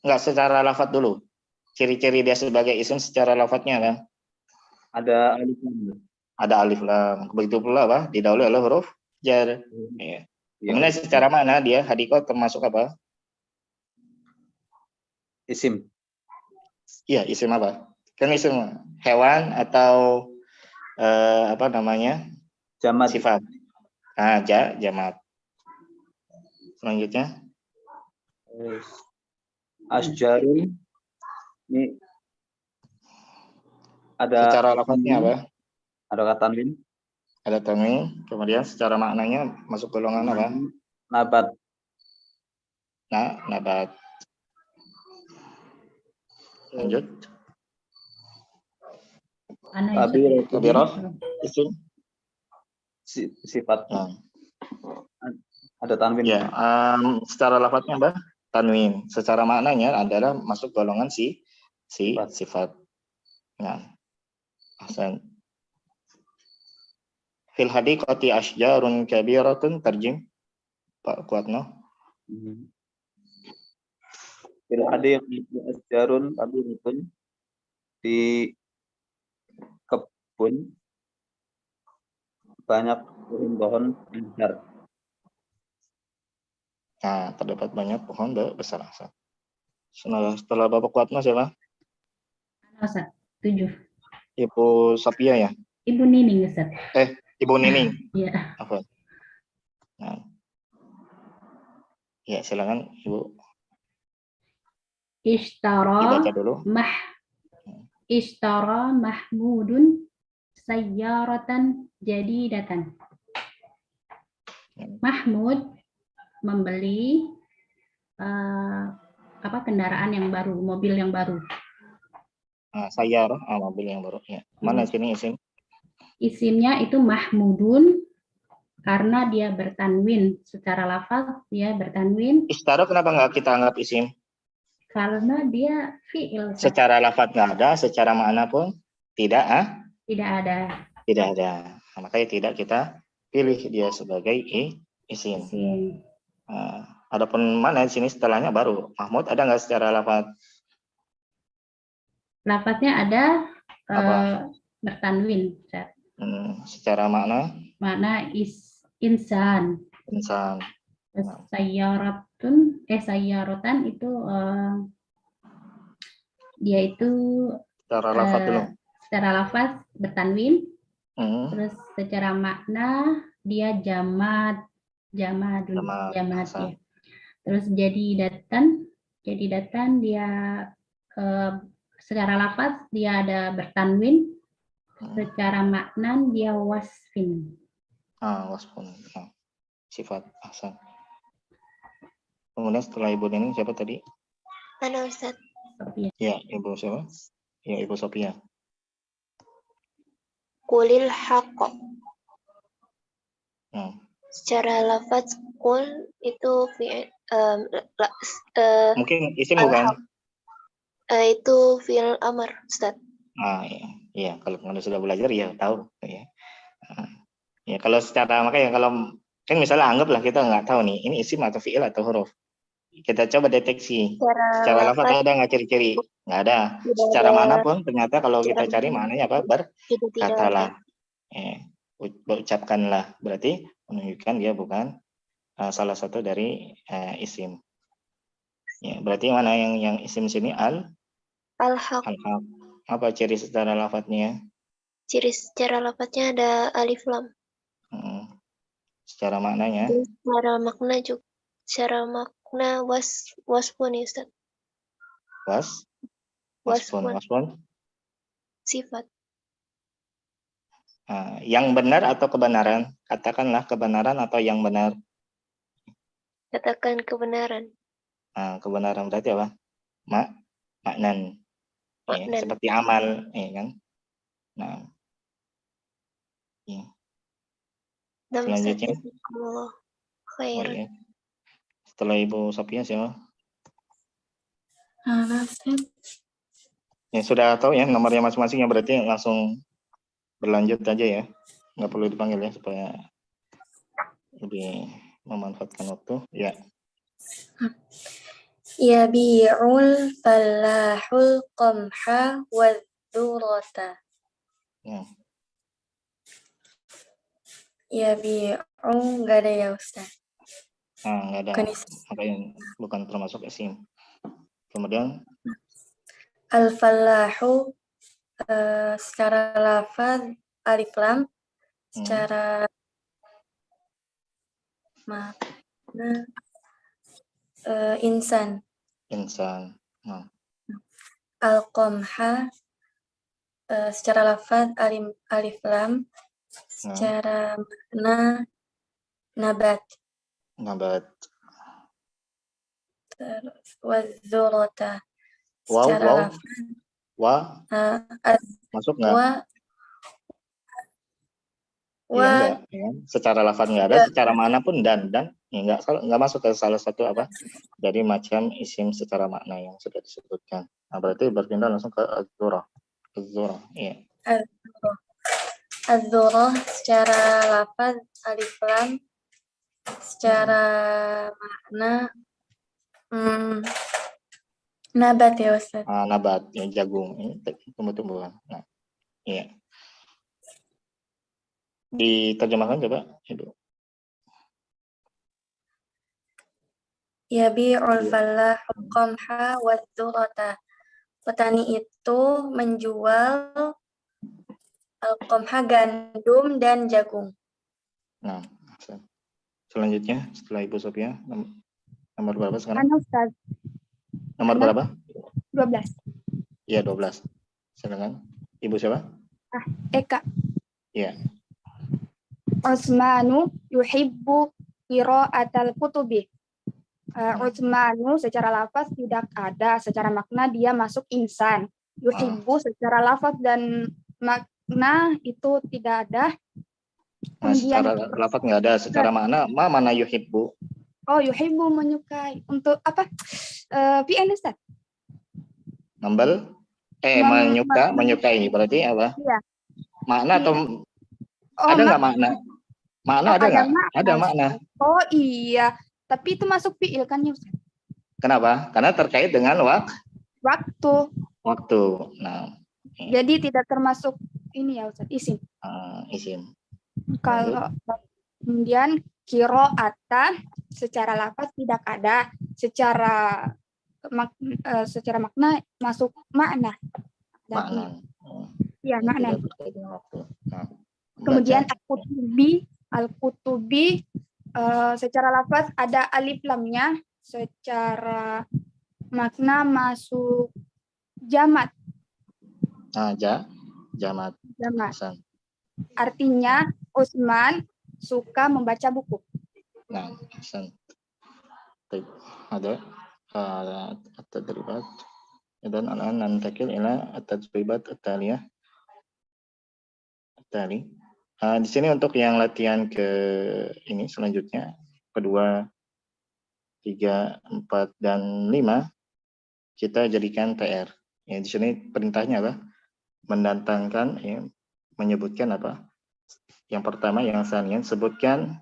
Enggak, secara lafaz dulu. Ciri-ciri dia sebagai isim secara lafaznya kan? Ada alif lam. Ada alif lam. Begitu pula apa? Didahului oleh huruf jar. Ya. Kemudian secara mana dia hadiko termasuk apa? Isim. Iya, isim apa? Kan isim hewan atau apa namanya? Jamat. Sifat. Jamat. Selanjutnya Asjarun ini ada secara lafaznya apa? Ada kata tanwin. Ada tanwin. Kemudian secara maknanya masuk golongan apa? Nabat. Nah, nabat. Lanjut. Kabiroh. Isim. Sifat. Nah. Ada tanwin. Ya, secara lafadznya apa? Tanwin. Secara maknanya adalah masuk golongan sifat. Nah, ahsan. Fil hadiqati asyjarun kabiratun tarjim Pak Kuatno. Fil hadiqati asyjarun kabiratun, di kebun banyak pohon-pohon besar. Nah, terdapat banyak pohon besar. Setelah Bapak Kuatno siapa? Ustaz, 7. Ibu Sophia ya? Ibu Nining, Ustaz. Ibu Nining. Iya. Apa? Nah. Ya, silakan Ibu. Dibaca dulu. Ishtara Mahmudun sayyaratan jadidatan. Mahmud membeli kendaraan yang baru, mobil yang baru. Sayyar, mobil yang baru. Ya. Mana sini isim? Isimnya itu Mahmudun karena dia bertanwin. Secara lafaz dia bertanwin. Ishtara kenapa nggak kita anggap isim? Karena dia fi'il. Secara lafaz nggak ada, secara makna pun tidak Tidak ada. Tidak ada. Nah, makanya tidak kita pilih dia sebagai isim. Adapun mana di sini setelahnya baru. Mahmud ada nggak secara lafaz? Lafaznya ada bertanwin. Secara makna? Makna insan. Insan. Sayyaratan itu dia itu secara lafaz dulu. Secara lafaz bertanwin. Terus secara makna dia jamat ya. Terus jadi datan dia secara lafaz dia ada bertanwin. Secara makna dia wasfin. Wasfun. Sifat. Ahsan. Kemudian setelah Ibu Nining siapa tadi? Ana Ustaz. Sophia. Ya, Ibu siapa? Ya, Ibu Sophia. Qulil haqq. Secara lafaz kul itu Mungkin isim bukan? itu fi'il amr, Ustaz. Iya, kalau sudah belajar ya tahu. Ya. Ya kalau secara makanya kalau kan misalnya anggaplah kita nggak tahu nih ini isim atau fi'il atau huruf. Kita coba deteksi. Secara lafaz ada nggak ciri-ciri? Nggak ada. Secara mana pun ternyata kalau kita cari maknanya apa? Berkatalah. Ucapkanlah. Berarti menunjukkan dia bukan salah satu dari isim. Ya, berarti mana yang isim sini Al-haq. Apa ciri secara lafadznya? Ciri secara lafadznya ada alif lam. Secara maknanya? Secara makna juga. Secara makna wasfun, Ustaz. Waspun. Sifat. Yang benar atau kebenaran? Katakanlah kebenaran atau yang benar. Katakan kebenaran. Kebenaran berarti apa? Maknan. Ya, seperti amal, ya kan? Nah, ya. Selanjutnya. Ya. Setelah Ibu Sofia siapa? Ya sudah tahu ya nomornya masing-masing ya, berarti langsung berlanjut aja ya, nggak perlu dipanggil ya supaya lebih memanfaatkan waktu. Ya. Yabi'ul fallahul qamha wadh-dhurata. Yabi'u nggak ada ya Ustaz? Nggak ada. Makanya bukan termasuk isim. Kemudian al-fallahu secara lafaz alif lam, secara makna insan. Al-qamha secara lafaz alif lam, secara makna nabat. Terus wadh-dhurata secara lafaz masuk nggak? Iya enggak, ya. Secara lafaz nggak ada, secara mana pun dan ya, nggak masuk ke salah satu apa dari macam isim secara makna yang sudah disebutkan. Nah, berarti berpindah langsung ke az-dzurah. Iya. Az-dzurah secara lafaz alif lam, secara makna nabat ya Ustaz. Nabat, ya jagung, ini tumbuh-tumbuhan. Nah, iya. Diterjemahkan coba, Ibu. Yabi'ul fallahul qamha wadh-dhurata. Petani itu menjual al-qamha gandum dan jagung. Nah, selanjutnya setelah Ibu Sofia, nomor berapa sekarang? Ustaz. Nomor berapa? 12. Iya, 12. Silakan. Ibu siapa? Eka. Iya. Utsmanu yuhibbu qira'atal kutubi. Utsmanu secara lafaz tidak ada, secara makna dia masuk insan. Yuhibbu secara lafaz dan makna itu tidak ada. Secara lafaz nggak ada, secara makna mana yuhibbu? Oh, yuhibbu menyukai. Untuk apa? Fi'il Ustaz. Menyukai berarti apa? Iya. Makna atau ada nggak makna? Makna ada nggak? Ada makna. Oh iya, tapi itu masuk fi'il kan ya Ustaz? Kenapa? Karena terkait dengan waktu. Nah. Jadi tidak termasuk ini ya Ustaz, isim. Isim. Kalau kemudian qira'ata secara lafaz tidak ada, secara makna masuk makna. Iya, makna. Kemudian al-kutubi secara lafaz ada alif lamnya, secara makna masuk jamat. Jamat. Artinya Utsman suka membaca buku. Nah, ada at-tadribat. Dan الآن ننتقل إلى التدريبات التالية. Di sini untuk yang latihan ke ini selanjutnya, kedua, 3, 4, dan 5, kita jadikan PR. Ya, di sini perintahnya apa? Mendatangkan, ya, menyebutkan apa? Yang pertama, yang sanian, sebutkan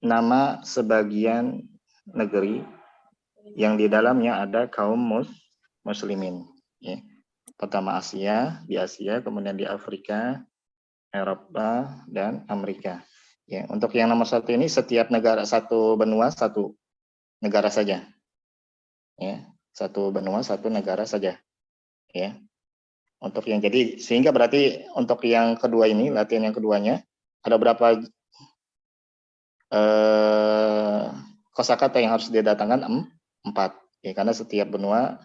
nama sebagian negeri yang di dalamnya ada kaum muslimin. Ya. Pertama Asia, di Asia, kemudian di Afrika, Eropa, dan Amerika. Ya, untuk yang nomor 1 ini setiap negara, satu benua, satu negara saja. Ya, satu benua, satu negara saja. Ya. Untuk yang jadi sehingga berarti untuk yang kedua ini, latihan yang keduanya ada berapa kosakata yang harus didatangkan? 4. Ya, karena setiap benua,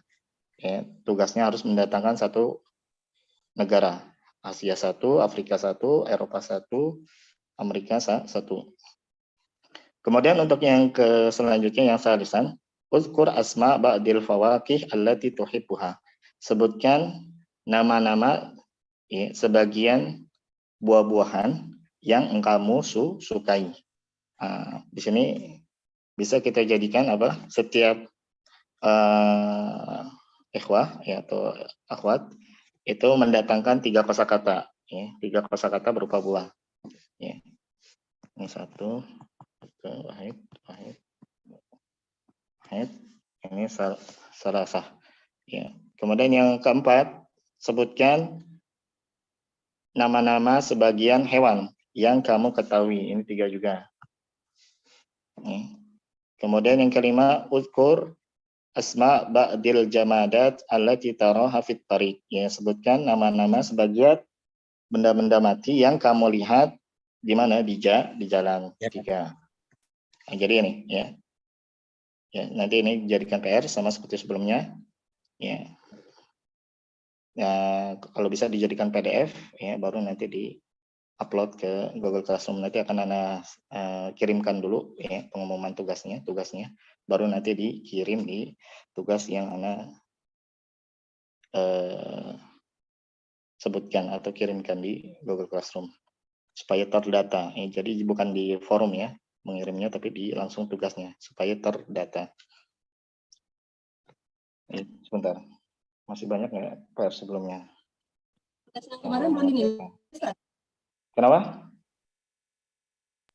ya, tugasnya harus mendatangkan satu negara. Asia 1, Afrika 1, Eropa 1, Amerika 1. Kemudian untuk yang ke selanjutnya yang salisan, uzkur asma ba'dil fawakih allati tuhibbuha. Sebutkan nama-nama, ya, sebagian buah-buahan yang engkau sukai. Di sini bisa kita jadikan apa? Setiap ikhwah, ya, atau akhwat itu mendatangkan 3 kosakata, ya, 3 kosakata berupa buah. Ya. Ini 1, wahid, ini salasah. Ya. Kemudian yang keempat, sebutkan nama-nama sebagian hewan yang kamu ketahui. Ini 3 juga. Ya. Kemudian yang kelima, uzkur asma ba'dil jamadat allati taraha fit tariq. Ya, sebutkan nama-nama sebagian benda-benda mati yang kamu lihat di mana? Di jalan. 3. Nah, jadi ini, ya. Ya, nanti ini dijadikan PR sama seperti sebelumnya. Ya. Ya, kalau bisa dijadikan PDF, ya, baru nanti di-upload ke Google Classroom. Nanti akan Ana kirimkan dulu, ya, pengumuman tugasnya, baru nanti dikirim di tugas yang Ana sebutkan atau kirimkan di Google Classroom supaya terdata. Jadi bukan di forum, ya, mengirimnya, tapi di langsung tugasnya supaya terdata. Sebentar, masih banyak nggak PR sebelumnya? Tugas yang kemarin belum dinilai, Ustaz. Kenapa?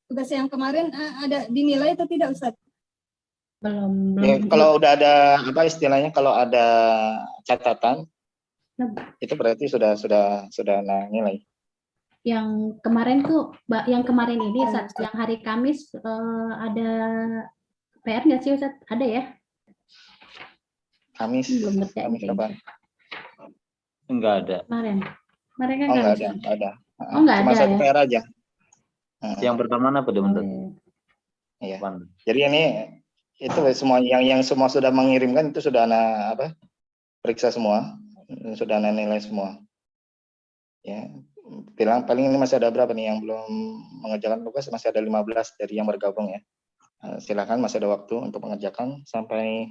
Tugas yang kemarin ada dinilai atau tidak, Ustaz? Belum. Ya, kalau udah ada apa istilahnya, kalau ada catatan, itu berarti sudah nilai. Yang kemarin tuh, yang kemarin ini, Ustaz, yang hari Kamis ada PR nggak sih, Ustaz? Ada ya? Kamis kapan? Enggak ada. Kemarin kan enggak Kamis. ada. Oh, enggak Cuma ada, 1 ya? PR aja. Yang pertama apa, Bunda? Iya. Jadi ini itu semua yang semua sudah mengirimkan itu sudah Ana periksa semua, sudah Ana nilai semua. Ya, bilang paling ini masih ada berapa nih yang belum mengerjakan tugas, masih ada 15 dari yang bergabung, ya. Silakan, masih ada waktu untuk mengerjakan sampai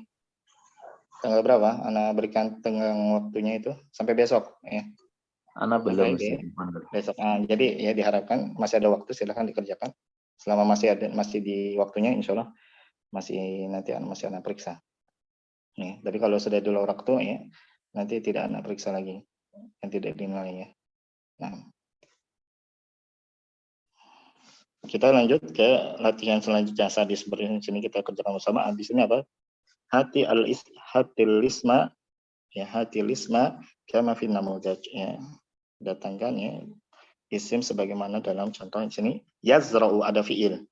tanggal berapa? Ana berikan tenggang waktunya itu sampai besok, ya. Ana belum besok. Jadi ya diharapkan masih ada waktu, silakan dikerjakan. Selama masih di waktunya, insya Allah masih nanti masih Ana periksa. Ya, tapi kalau sudah di luar waktu, ya, nanti tidak Ana periksa lagi, yang tidak dinilai, ya. Nah, kita lanjut ke latihan selanjutnya. Saat di sini kita kerjakan bersama. Di sini apa? Hatilisma, ya, hatilisma kama fi namuzaj, ya. Datangkan, ya, isim sebagaimana dalam contoh di sini. Yazra'u, ada fiil.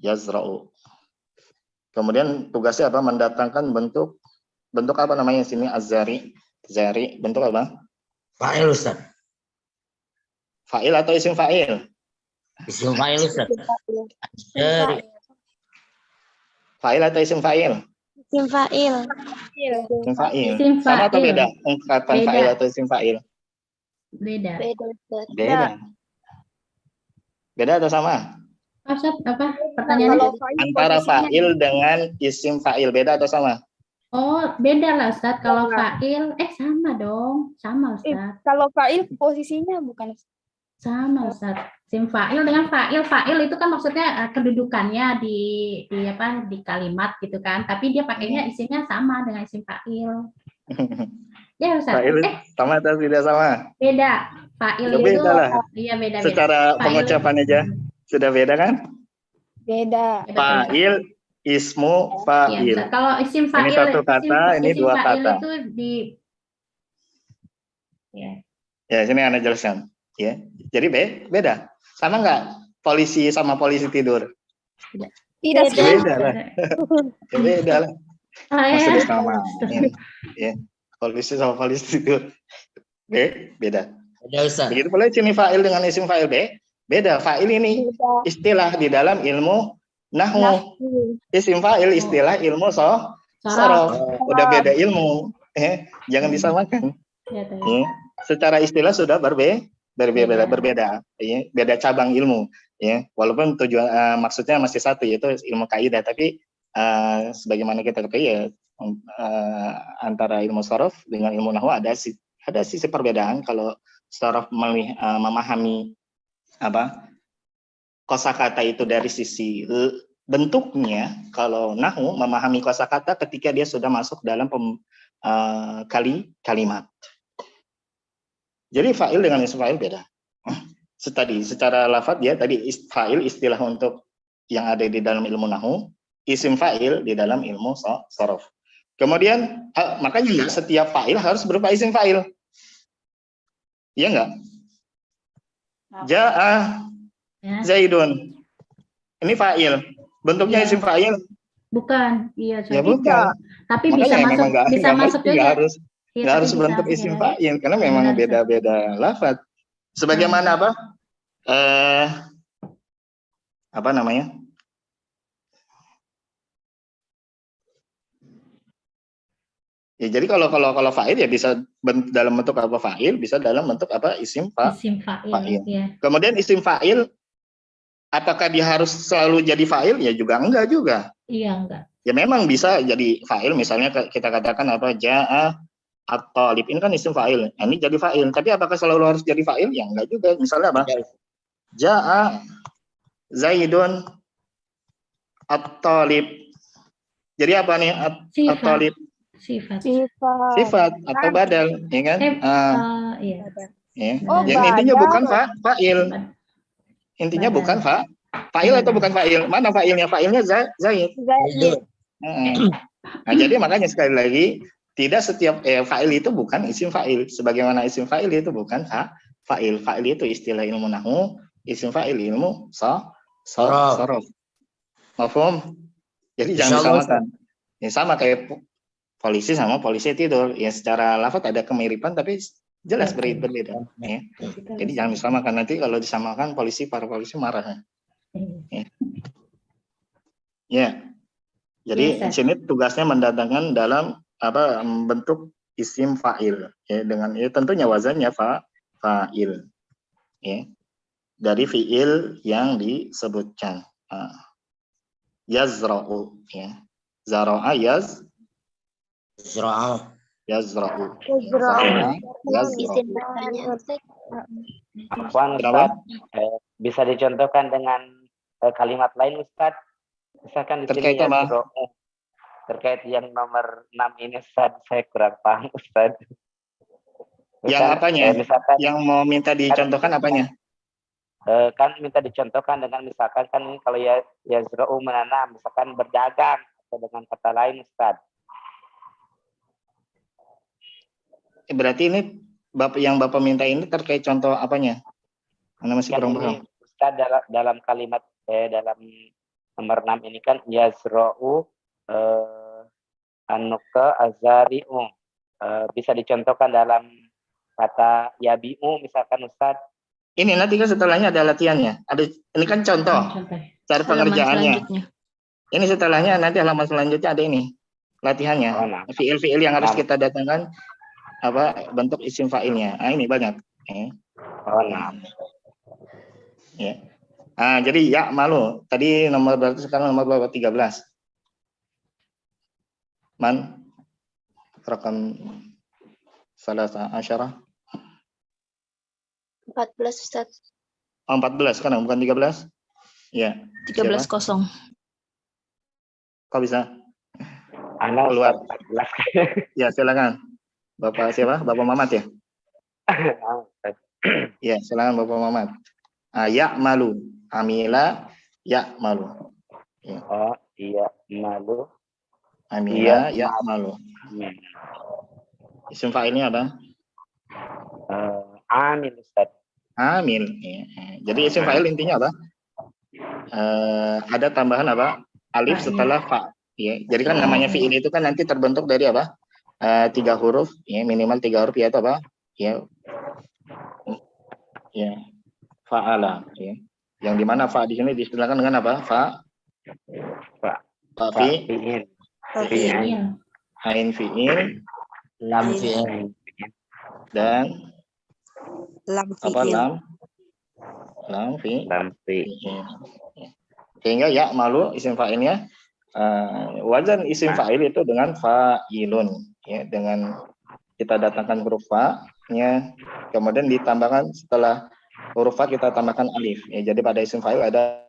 Yazra'u. Kemudian tugasnya apa? Mendatangkan bentuk apa namanya di sini? Az-zari. Zari, bentuk apa? Fa'il, Ustaz. Fa'il atau isim fa'il? Isim fa'il, Ustaz. Fa'il atau isim fa'il? Isim fa'il. Isim fa'il. Sama atau beda? Ungkapan fa'il atau isim fa'il? Beda. Beda atau sama? Apa? Pertanyaannya? Antara fa'il dengan isim fa'il, beda atau sama? Oh, beda lah, Ustaz. Kalau fa'il, sama dong. Sama, Ustaz. Kalau fa'il posisinya bukan. Sama Ustaz. Isim fa'il dengan fa'il itu kan maksudnya kedudukannya di apa di kalimat gitu kan. Tapi dia pakainya isimnya sama dengan isim fa'il. Ya Ustaz. Fa'il sama atau tidak sama? Beda. Fa'il Ya, itu beda lah. iya beda. Secara Fa'il pengucapan aja sudah beda kan? Beda. Fa'il, ismu, Iya, fa'il. Ustaz. Kalau isim fa'il, Ini satu kata, ini isim dua fa'il kata. itu di ya. Ya, sini Anda jelaskan. Ya, jadi beda. Sama nggak polisi sama polisi tidur? Tidak Beda lah. Ya, beda lah. Masa ya. disamain. Ya, polisi sama polisi tidur. Beda. Begitu pula isim fa'il dengan isim fa'il beda. Fa'il ini istilah di dalam ilmu nahwu. Isim fa'il istilah ilmu sorof. Udah beda ilmu. Jangan disamakan. Ya, Secara istilah sudah berbeda. Ya, beda cabang ilmu. Ya, walaupun tujuan maksudnya masih satu, yaitu ilmu kaidah, tapi sebagaimana kita ketahui ya, antara ilmu sorof dengan ilmu nahwu ada sisi perbedaan. Kalau sorof memahami kosakata itu dari sisi bentuknya, kalau nahwu memahami kosakata ketika dia sudah masuk dalam kalimat. Jadi fa'il dengan isim fa'il beda. Tadi secara lafadz dia tadi fa'il istilah untuk yang ada di dalam ilmu nahwu, isim fa'il di dalam ilmu sorof. Kemudian makanya nggak setiap fa'il harus berupa isim fa'il. Iya nggak? Ja'a Zaidun. Ini fa'il. Bentuknya isim fa'il. Bukan, iya. Ya bukan. Tapi makanya bisa masuk juga. Nggak harus bentuk isim fa'il karena memang beda-beda lafadz. Sebagaimana apa namanya? Ya, jadi kalau fa'il ya bisa dalam bentuk apa fa'il, bisa dalam bentuk apa isim fa'il. Ya. Kemudian isim fa'il apakah dia harus selalu jadi fa'il? Ya juga enggak juga. Iya, enggak. Ya memang bisa jadi fa'il, misalnya kita katakan ja'a at-talib, ini kan isim fa'il. Ini jadi fa'il, tapi apakah selalu harus jadi fa'il? Ya enggak juga. Misalnya apa? Ja'a Zaidun at-talib. Jadi apa nih at-talib? Sifat atau badal, ya kan? Iya. Ya. Yang intinya bukan fa'il. Intinya bukan fa'il atau bukan fa'il. Mana fa'ilnya? Fa'ilnya Zaid. Nah, jadi makanya sekali lagi tidak setiap fa'il itu bukan isim fa'il. Sebagaimana isim fa'il itu bukan fa'il. Fa'il itu istilah ilmu nahwu, isim fa'il ilmu sorof. Mafhum? Jadi jangan disamakan. Ya, sama kayak polisi sama polisi tidur. Ya secara lafadz ada kemiripan tapi jelas berbeda. Ya. Jadi jangan disamakan. Nanti kalau disamakan para polisi marah. Ya. Jadi di sini tugasnya mendatangkan dalam bentuk isim fa'il. Ya, dengan tentunya wazannya fa'il. Ya. Dari fi'il yang disebutkan. Yazra'u. Ya. Zara'a yazra'u. Izin bertanya, Ustaz. Afwan, Ustaz, bisa dicontohkan dengan kalimat lain, Ustaz? Misalkan di sini terkait yang nomor 6 ini, Ustaz, saya kurang paham, Ustaz. Yang apanya? Misalkan, yang mau minta dicontohkan apanya? Kan minta dicontohkan dengan misalkan kan ini kalau yazra'u menanam, misalkan berdagang atau dengan kata lain, Ustaz. Berarti ini yang Bapak minta ini terkait contoh apanya? Anda masih kurang paham. Ustaz, dalam kalimat dalam nomor 6 ini kan yazra'u anuka azari'u. Bisa dicontohkan dalam kata yabi'u misalkan, Ustaz. Ini nanti kan setelahnya ada latihannya. Ini kan contoh cara pengerjaannya. Ini setelahnya nanti halaman selanjutnya ada ini latihannya. Fiil-fiil yang harus kita datangkan bentuk isim fa'ilnya. Ini banyak. Ya. Jadi ya malu. Tadi nomor berarti sekarang nomor berapa? 13. Man rakam 13. 14 Ustaz. Oh, 14 kan, bukan 13? Ya. 13 kosong. Kok bisa? Anak Keluar. 14. Ya, silakan. Bapak siapa? Bapak Mamat ya? Ya, silakan Bapak Mamat. Ya malu. Amila ya malu. Ya. Oh, iya, malu. Amila Iya, ya malu. Isim fa'ilnya apa? Amil Ustaz. Amil. Ya. Jadi isim fa'il intinya apa? Ada tambahan apa? Alif setelah fa. Ya. Jadi kan namanya fi'il itu kan nanti terbentuk dari apa? 3 huruf, ya minimal 3 huruf, yaitu apa? Ya, ya, fa'ala. Ya. Yang dimana fa di sini disebutkan dengan apa? Fa fi'il. Ain fi'il. Lam fi'il. Dan lam apa fi'il. Lam fi'il. Sehingga ya malu isim fa'ilnya wazan isim fa'il itu dengan fa'ilun, ya, dengan kita datangkan huruf fa-nya, kemudian ditambahkan setelah huruf fa kita tambahkan alif, ya. Jadi pada isim fa'il ada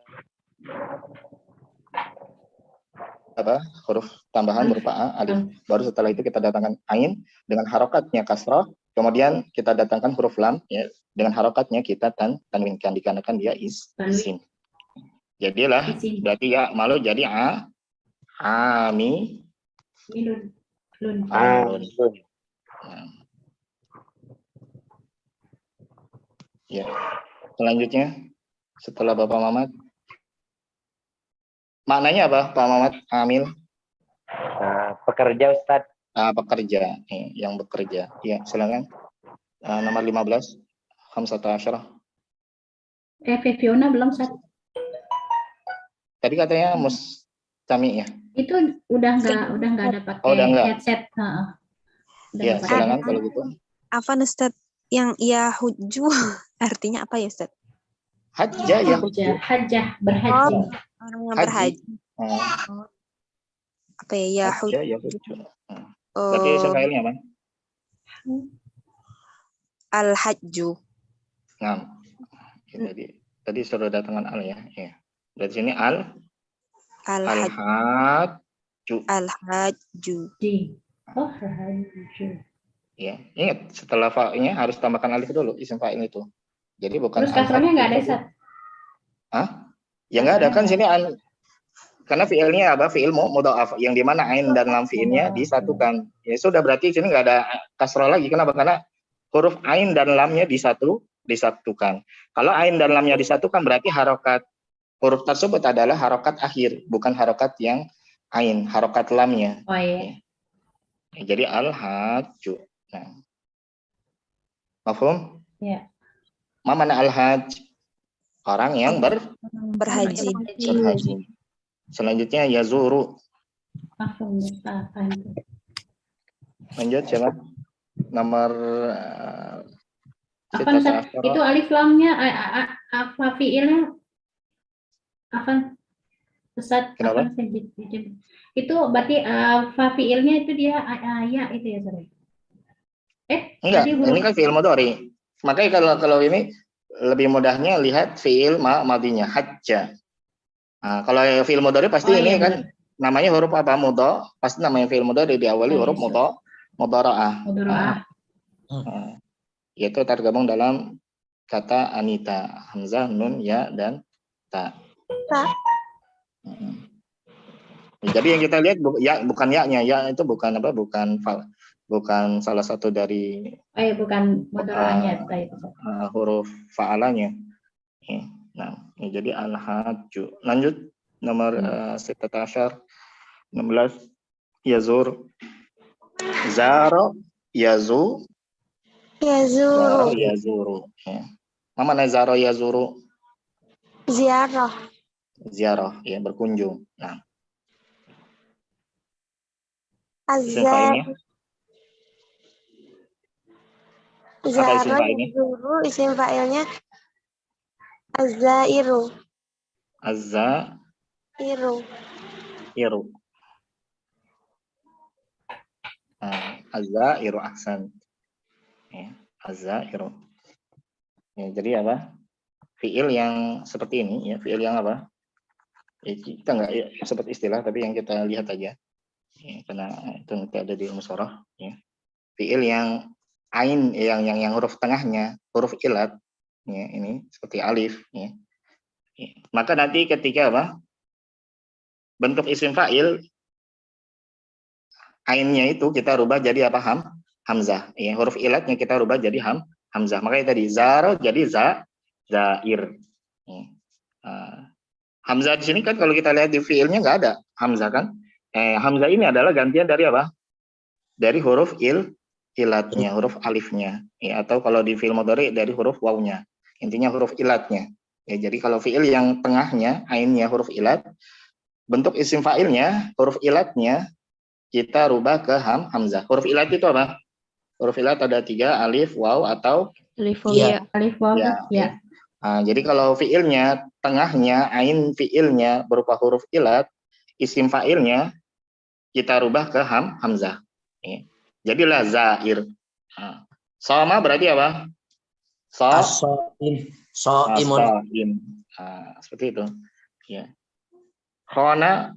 apa? Huruf tambahan berupa alif. Baru setelah itu kita datangkan ain dengan harokatnya kasrah, kemudian kita datangkan huruf lam, ya, dengan harokatnya kita tanwinkan dikarenakan dia isim. Jadilah berarti ya malu jadi ami lun. Ya. Selanjutnya setelah Bapak Mamat, maknanya apa Pak Mamat? Amil? Pekerja Ustaz. Pekerja, yang bekerja. Ya, silakan. Nomor 15, Hamsata Asyarah. Fiona belum Ustaz. Tadi katanya mustami ya. Itu udah nggak ada pakai headset. Ya, silakan kalau gitu. Afan Ustaz, yang yahuju artinya apa ya Ustaz? Hajjah ya. Hajjah, berhaji. Orang yang berhaji. Apa ya yahuju? Berarti isim fa'ilnya apa? Al-hajju. Nah, tadi sudah datangkan al ya. Ya. Dari sini al-hajju. Al-hajju. Oh, hajju. Ya, ingat setelah fa-nya harus tambahkan alif dulu isim fa'il itu. Jadi bukan. Terus kasrahnya nggak ada Ustaz? Ya nggak ada kan sini karena fi'ilnya apa? Fi'il mudha'af yang dimana ain dan lam fi'ilnya disatukan. Ya sudah berarti sini nggak ada kasrah lagi. Kenapa? Karena huruf ain dan lamnya disatukan. Kalau ain dan lamnya disatukan berarti harokat huruf tersebut adalah harokat akhir, bukan harokat yang ain, harokat lamnya. Oh iya. Ya, jadi al-hajju. Nah. Mafhum? Ya. Ma mana al-hajj? Orang yang berhaji. Selanjutnya yazuru. Lanjut siapa? Nomor apa Ustaz? Itu alif lamnya apa fiilnya? Apa Ustaz? Kenapa? Itu berarti fiilnya itu dia ya itu ya sorry. Enggak, ini kan fiil mudhari. Makanya kalau ini lebih mudahnya lihat fiil madinya hajja. Nah, kalau fiil mudhari pasti ini kan namanya huruf apa? Mudho, pasti namanya fiil mudhari diawali huruf mudhara'ah. Yaitu tergabung dalam kata Anita, hamzah, nun, ya, dan ta. Jadi yang kita lihat ya bukan ya-nya, ya itu bukan apa? Bukan salah satu dari bukan mudhara'ahnya huruf fa'alanya. Nah, jadi al-hajju. Lanjut nomor 16 yazur. Zara yazuru. Ya. Mana zara yazuru? Ziarah, ya, berkunjung. Nah. Isim fa'ilnya Az-zairu. Az-zairu. Az-zairu ahsan. Ya, az-zairu. Ya, jadi apa? Fiil yang seperti ini, ya, fiil yang apa? Ya, kita nggak ya, sebut istilah, tapi yang kita lihat aja, ya, karena itu nanti ada di ilmu soroh. Ya. Fiil yang ain, yang huruf tengahnya huruf ilat, ya, ini seperti alif. Ya. Ya. Maka nanti ketika apa? Bentuk isim fa'il, ainnya itu kita rubah jadi apa? Hamzah. Ya, huruf ilatnya kita rubah jadi hamzah. Makanya tadi zaro jadi zair. Ya. Hamzah di sini kan kalau kita lihat di fiilnya nggak ada hamzah kan? Hamzah ini adalah gantian dari apa? Dari huruf ilatnya, huruf alifnya. Ya, atau kalau di fiil mudhari dari huruf wawnya. Intinya huruf ilatnya. Ya, jadi kalau fiil yang tengahnya, ainnya huruf ilat, bentuk isim fa'ilnya, huruf ilatnya kita rubah ke hamzah. Huruf ilat itu apa? Huruf ilat ada 3, alif, waw, atau Alif waw ya. Alif waw ya. Nah, jadi kalau fiilnya tengahnya ain fiilnya berupa huruf ilat, isim fa'ilnya kita rubah ke hamzah. Ya. Jadilah zair. Nah, sama berarti apa? So'im. Nah, seperti itu. Ya. Khona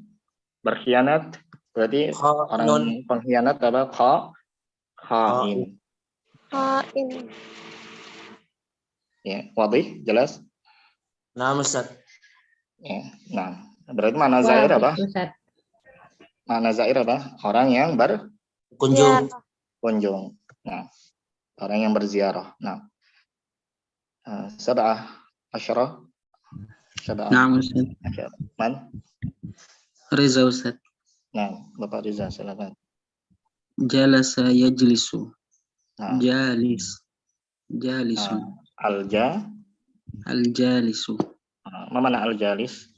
berkhianat berarti orang pengkhianat apa? Khain. Ya, wadih, jelas? Nah, Ustaz. Ya, nah, berarti mana zair apa? Mana zair apa? Orang yang berkunjung. Kunjung. Nah, orang yang berziarah. Nah, sab'ah asyarah. Nah, Ustaz. Man? Reza, Ustaz. Nah, Bapak Reza, silakan. Jalasa yajlisu. Nah. Jalisun. Al-jalisu. Mana al-jalis?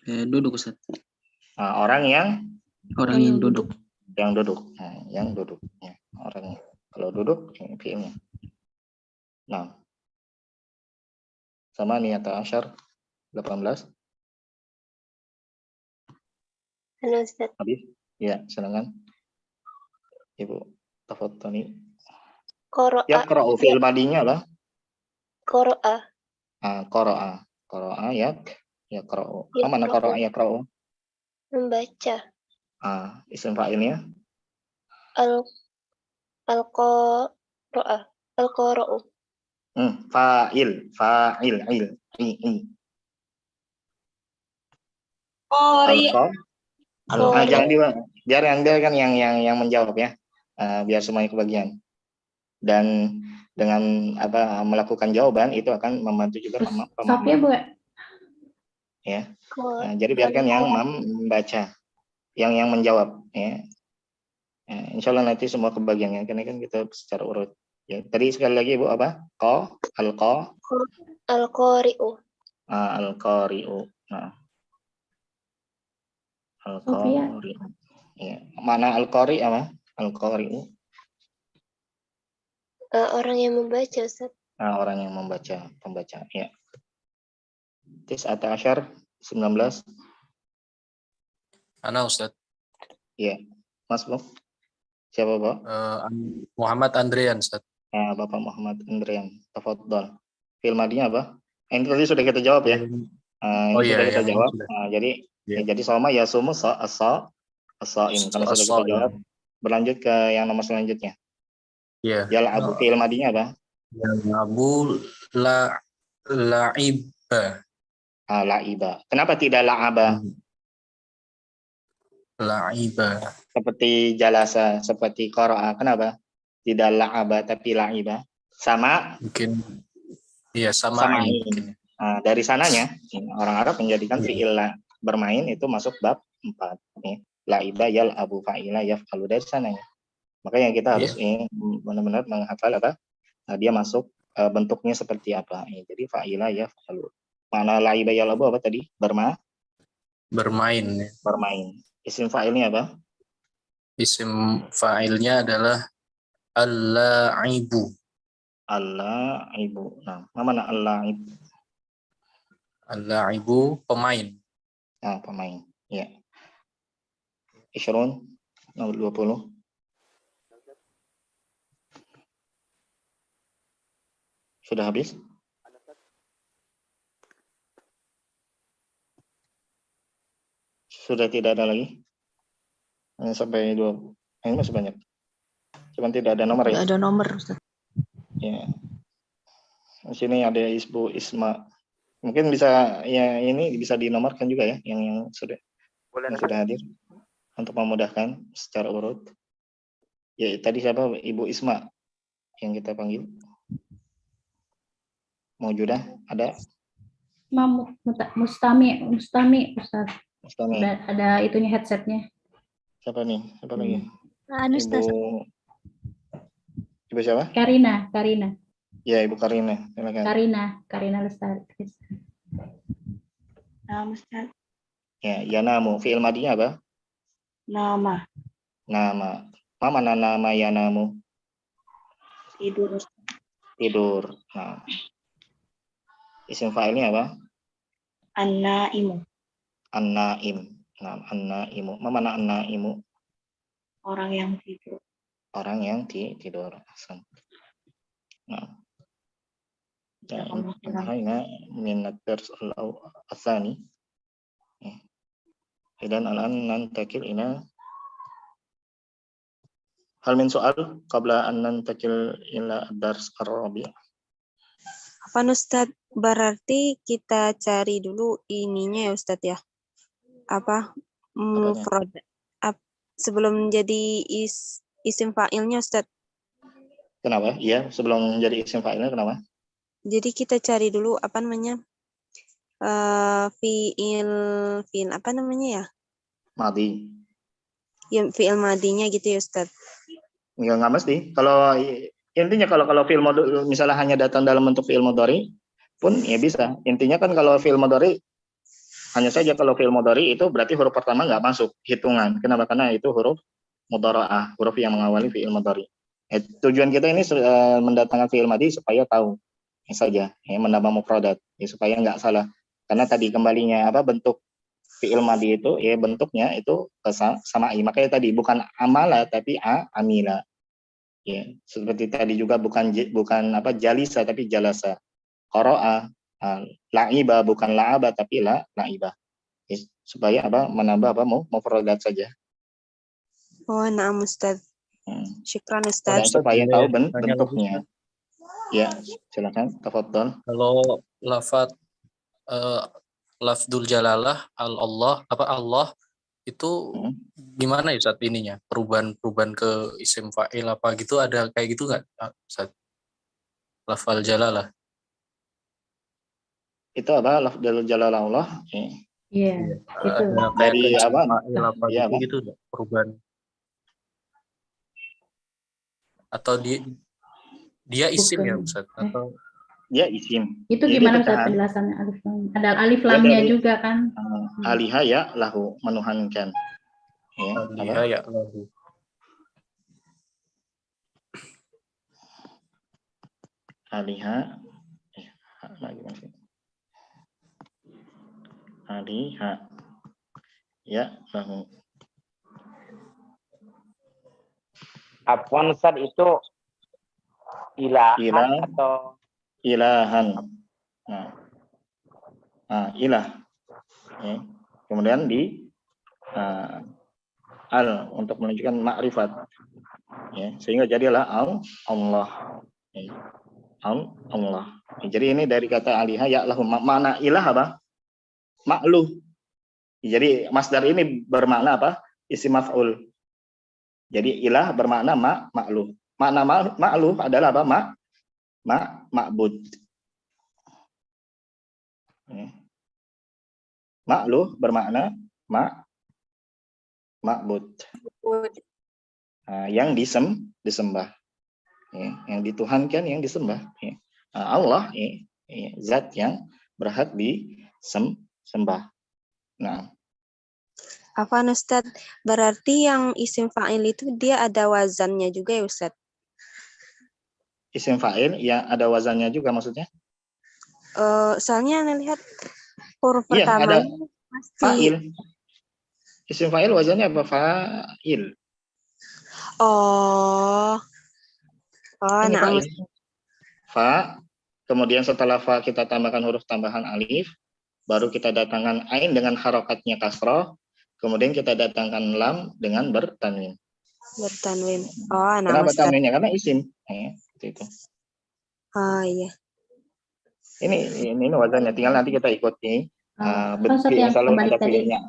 Duduk, Ustaz. Orang yang duduk. Yang duduk. Nah, yang duduk. Ya, orangnya. Kalau duduk, fiilnya. Nah. Sama niyata asyar 18. Halo, Ustaz. Habis? Ya, silakan. Ibu, tafadhali. Yaqra'u fi'il madinya apa? Qara'a. Qara'a yaqra'u. Mana qara'a yaqra'u? Membaca. Isim fa'ilnya? Al-qara'a. Al-qara'u. Fa'il. Jangan biar Anda kan yang menjawab ya. Biar semuanya kebagian. Dan dengan apa melakukan jawaban itu akan membantu juga pemahaman. Ya. Nah, jadi biarkan yang membaca, yang menjawab ya. Insya Allah nanti semua kebagiannya karena kan kita secara urut. Ya, tadi sekali lagi Ibu apa? Al-qari'u. Al-qari'u. Nah. Al-qari'u. Ya. Mana al-qari apa? Al-qari'u. Orang yang membaca, Ustaz. Orang yang membaca, pembaca, ya. Tis'ata asyar 19. Ana, Ustaz. Iya. Mas, Bu. Siapa, Pak? Muhammad Andrian, Ustaz. Bapak Muhammad Andrian. Tafadhol. Fi'il madinya apa? Ini tadi sudah kita jawab ya. Sudah kita jawab. Jadi sama ya sumu as-shaim karena sudah kita jawab. Berlanjut ke yang nomor selanjutnya. Iya. Yal'abu fi'il madinya apa? Yal'abu la'iba. La'iba. Kenapa tidak la'aba? La'iba. Seperti jalasa, seperti qara'a. Kenapa? Tidak la'aba tapi la'iba. Sama? Mungkin. Iya, sama. Dari sananya, orang Arab menjadikan fi'il bermain itu masuk bab 4. La'iba yal'abu fa'ila yaf'alu dari sananya. Makanya kita harus benar-benar menghafal apa? Dia masuk bentuknya seperti apa. Jadi fa'ila yaf'alu. Mana la'iba yal'abu apa tadi? Bermain. Isim fa'ilnya apa? Isim fa'ilnya adalah al-la'ibu. Al-la'ibu. Nah, mana al-la'ib? Al-la'ibu pemain. Pemain. Ya. Isyrun nomor 20. Sudah habis? Sudah tidak ada lagi? Hanya sampai 2. Ini masih banyak. Cuman tidak ada nomor ya? Tidak ada nomor, Ustaz. Ya. Di sini ada Ibu Isma. Mungkin bisa ya ini bisa dinomorkan juga ya yang sudah hadir untuk memudahkan secara urut. Ya tadi siapa? Ibu Isma yang kita panggil. Maujudah ada? Mustami Ustaz. Mustami. Ada itunya headsetnya. Siapa nih? Siapa lagi? Ibu siapa? Karina. Ya, Ibu Karina. Silakan. Karina Lestari. Nama Ustaz. Ya, yanamu. Fi'il madinya apa? Nama. Nama. Mana nama yanamu? Tidur Ustaz. Tidur. Nah. Isim fa'ilnya apa? An-naimu. An-naim. Nah, an-naimu. Mana an-naimu? Orang yang tidur. Orang yang tidur. Nah. Intihaina min ad-dars al-athani. Dan al-an nantakil ila hal min soal qabla an nantakil ila ad-dars ar-rabi'. Apa Ustadz? Berarti kita cari dulu ininya ya Ustadz ya. Apa? Mufrad. Sebelum jadi isim fa'ilnya Ustadz. Kenapa? Iya, sebelum jadi isim fa'ilnya kenapa? Jadi kita cari dulu apa namanya? Fi'il apa namanya ya? Madi. Ya, fi'il madinya gitu ya Ustadz. Nggak mesti. Kalau intinya kalau fi'il mudhari misalnya hanya datang dalam bentuk fi'il mudhari pun ya bisa. Intinya kan kalau fi'il mudhari hanya saja kalau fi'il mudhari itu berarti huruf pertama nggak masuk hitungan. Kenapa? Karena itu huruf mudhara'ah, huruf yang mengawali fi'il mudhari. Tujuan kita ini mendatangkan fi'il madi supaya tahu saja, ya, menambah mufradat, ya, supaya nggak salah. Karena tadi kembalinya bentuk fi'il madi itu ya bentuknya itu sama'i. Makanya tadi bukan amala tapi amila. Ya, seperti tadi juga bukan jalisa tapi jalasa. Qara'a, la'iba bukan la'aba tapi la'iba. Ya, supaya menambah mufradat saja. Oh, na'am Ustaz. Syukran Ustaz. Dan supaya tahu bentuknya. Ya, silakan, tafadhol. Kalau lafdul jalalah Allah itu gimana ya saat ininya? Perubahan ke isim fa'il apa gitu, ada kayak gitu nggak Ustaz? Lafal jalalah. Itu lafdul jalalah Allah? Iya, itu. Dari apa? Ya, gitu perubahan. Atau dia isim ya Ustaz atau dia isim. Itu gimana Ustaz penjelasannya alif lam? Ada alif lamnya juga kan? Aliha ya lahu menuhankan. Ya, aliha ya lahu. Aliha lagi masih. Aliha ya lahu. Afwan Ustaz, itu ilahan atau ilahan. Nah, ilah. Ya. Kemudian di al untuk menunjukkan makrifat. Ya, sehingga jadilah Allah. Ya. Allah. Ya, jadi ini dari kata aliha ya lahu. Makna ilah apa? Ma'luh. Jadi masdar ini bermakna apa? Isim maf'ul. Jadi ilah bermakna ma'luh. Makna ma'luh adalah apa? Ma'bud. Ma'luh bermakna ma'bud. Yang disembah. Ya, yang dituhankan, yang disembah. Ya. Allah zat yang berhak disembah. Nah, apa Ustaz? Berarti yang isim fa'il itu dia ada wazannya juga ya Ustaz? Isim fa'il ya ada wazannya juga maksudnya? Soalnya Anda lihat huruf iya, pertama ada pasti fa'il. Isim fa'il wazannya apa? Fa'il. Oh, Ini nah fa'il. kemudian setelah fa kita tambahkan huruf tambahan alif, baru kita datangkan ain dengan harokatnya kasroh, kemudian kita datangkan lam dengan bertanwin. Bertanwin. Oh, nah Kenapa Ustaz. tanwinnya? Karena isim. Itu. Oh iya. Ini wazannya, tinggal nanti kita ikuti. Misalnya ada fiilnya.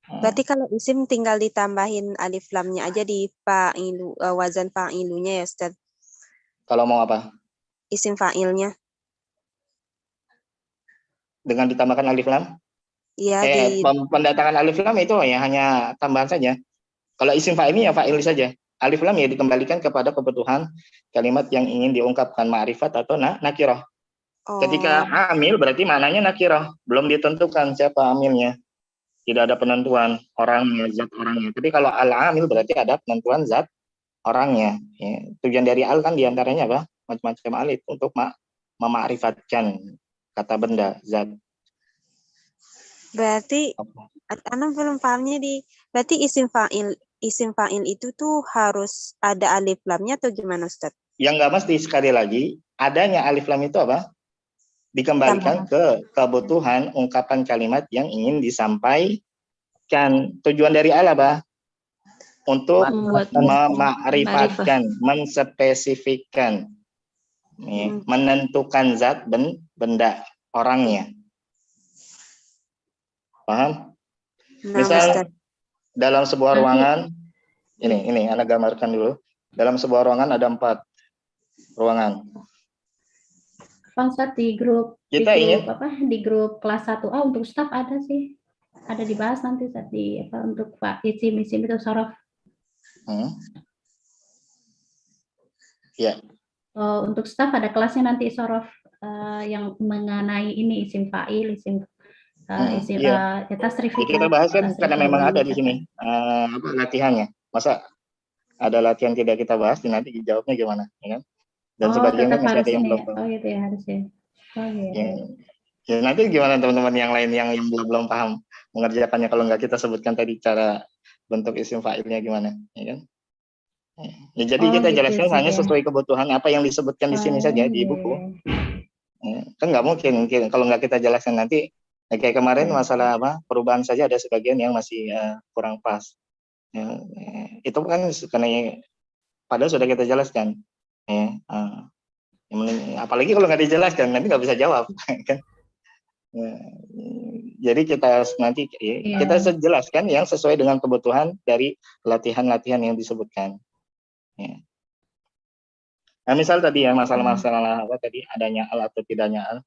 Berarti kalau isim tinggal ditambahin alif lamnya aja di fa'ilu, wazan fa'ilunya ya Ustaz. Kalau mau apa? Isim fa'ilnya. Dengan ditambahkan alif lam? Iya, pendatangan alif lam itu ya hanya tambahan saja. Kalau isim fa'il ya fa'il saja. Alif lam ya dikembalikan kepada kebutuhan kalimat yang ingin diungkapkan, ma'rifat atau nakirah. Ketika amil berarti maknanya nakirah, belum ditentukan siapa amilnya. Tidak ada penentuan orangnya, zat orangnya. Tapi kalau al-amil berarti ada penentuan zat orangnya. Ya. Tujuan dari al kan diantaranya apa? Macam-macam alif untuk mema'rifatkan kata benda, zat. Berarti Ana belum pahamnya berarti isim fa'il itu tuh harus ada alif lamnya atau gimana Ustaz? Yang nggak mesti, sekali lagi, adanya alif lam itu apa? Dikembalikan ke kebutuhan ungkapan kalimat yang ingin disampaikan. Tujuan dari al apa? Untuk mema'rifatkan, menspesifikkan, menentukan zat benda orangnya. Paham? Misal dalam sebuah ruangan, ini Anda gambarkan dulu. Dalam sebuah ruangan ada 4 ruangan. Ustaz di grup di grup kelas 1A untuk staf ada sih. Ada dibahas nanti Ustaz di untuk isim itu sorof. Ya. Untuk staf ada kelasnya nanti sorof yang mengenai ini isim fa'il, isim tasrif. Kita bahas kan karena memang ada di sini latihannya. Masa ada latihan tidak kita bahas, nanti jawabnya gimana, ya kan? Dan sebagiannya masih ada yang belum. Oh gitu ya harusnya. Oh gitu. Ya, nanti gimana teman-teman yang lain yang belum paham mengerjakannya kalau nggak kita sebutkan tadi cara bentuk isim fa'ilnya gimana, ya kan? Ya, jadi kita jelaskan hanya sesuai kebutuhan apa yang disebutkan di sini saja di buku. Kan nggak mungkin kalau nggak kita jelaskan nanti. Kayak kemarin masalah perubahan saja ada sebagian yang masih kurang pas. Itu kan karena padahal sudah kita jelaskan. Apalagi kalau nggak dijelaskan nanti nggak bisa jawab. Kan? Jadi kita nanti kita jelaskan yang sesuai dengan kebutuhan dari latihan-latihan yang disebutkan. Nah, misal tadi ya masalah-masalah apa tadi, adanya al atau tidaknya al,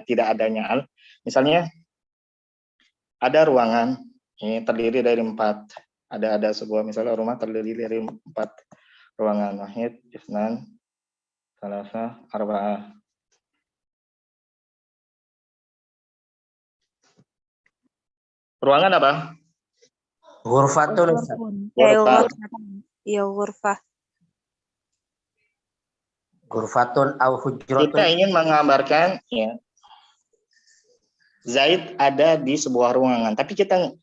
tidak adanya al. Misalnya ada ruangan terdiri dari 4, ada sebuah misalnya rumah terdiri dari 4 ruangan, wahid, isnan, salasa, arba'ah. Ruangan apa? Ghurfatun. Ya, ghurfah. Ghurfatun au hujratun. Kita ingin menggambarkan Zaid ada di sebuah ruangan, tapi kita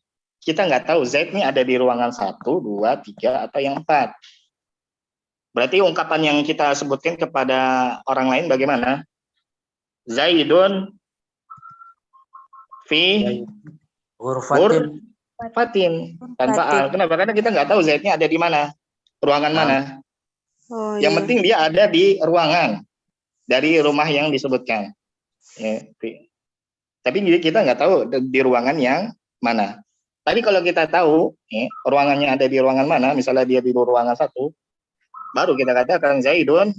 nggak tahu Zaid ini ada di ruangan 1, 2, 3 atau yang 4. Berarti ungkapan yang kita sebutkan kepada orang lain bagaimana? Zaidun fi ghurfatin tanpa al. Kenapa? Karena kita nggak tahu Zaidnya ada di mana, ruangan mana. Yang penting dia ada di ruangan dari rumah yang disebutkan. Tapi kita nggak tahu di ruangan yang mana. Tapi kalau kita tahu ruangannya ada di ruangan mana, misalnya dia di ruangan 1, baru kita katakan Zaidun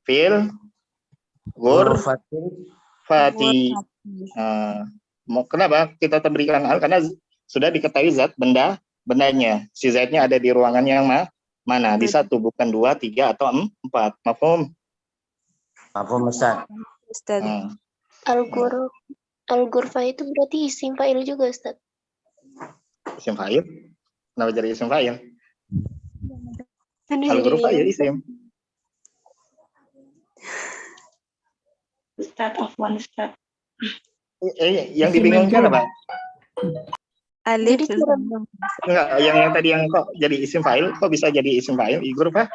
fil ghurfati. Kenapa kita berikan al? Karena sudah diketahui zat bendanya. Si Zaidnya ada di ruangan yang mana? Di 1, bukan 2, 3 atau 4. Mafhum? Mafhum Ustaz. Al-ghurfah itu berarti isim fa'il juga, Ustaz. Isim fa'il? Kenapa jadi isim fa'il? Al-ghurfah ya isim. Ustaz, afwan Ustaz. Yang dibingungkan apa? Alif. Enggak, yang tadi yang kok jadi isim fa'il, kok bisa jadi isim fa'il? Ghurfah?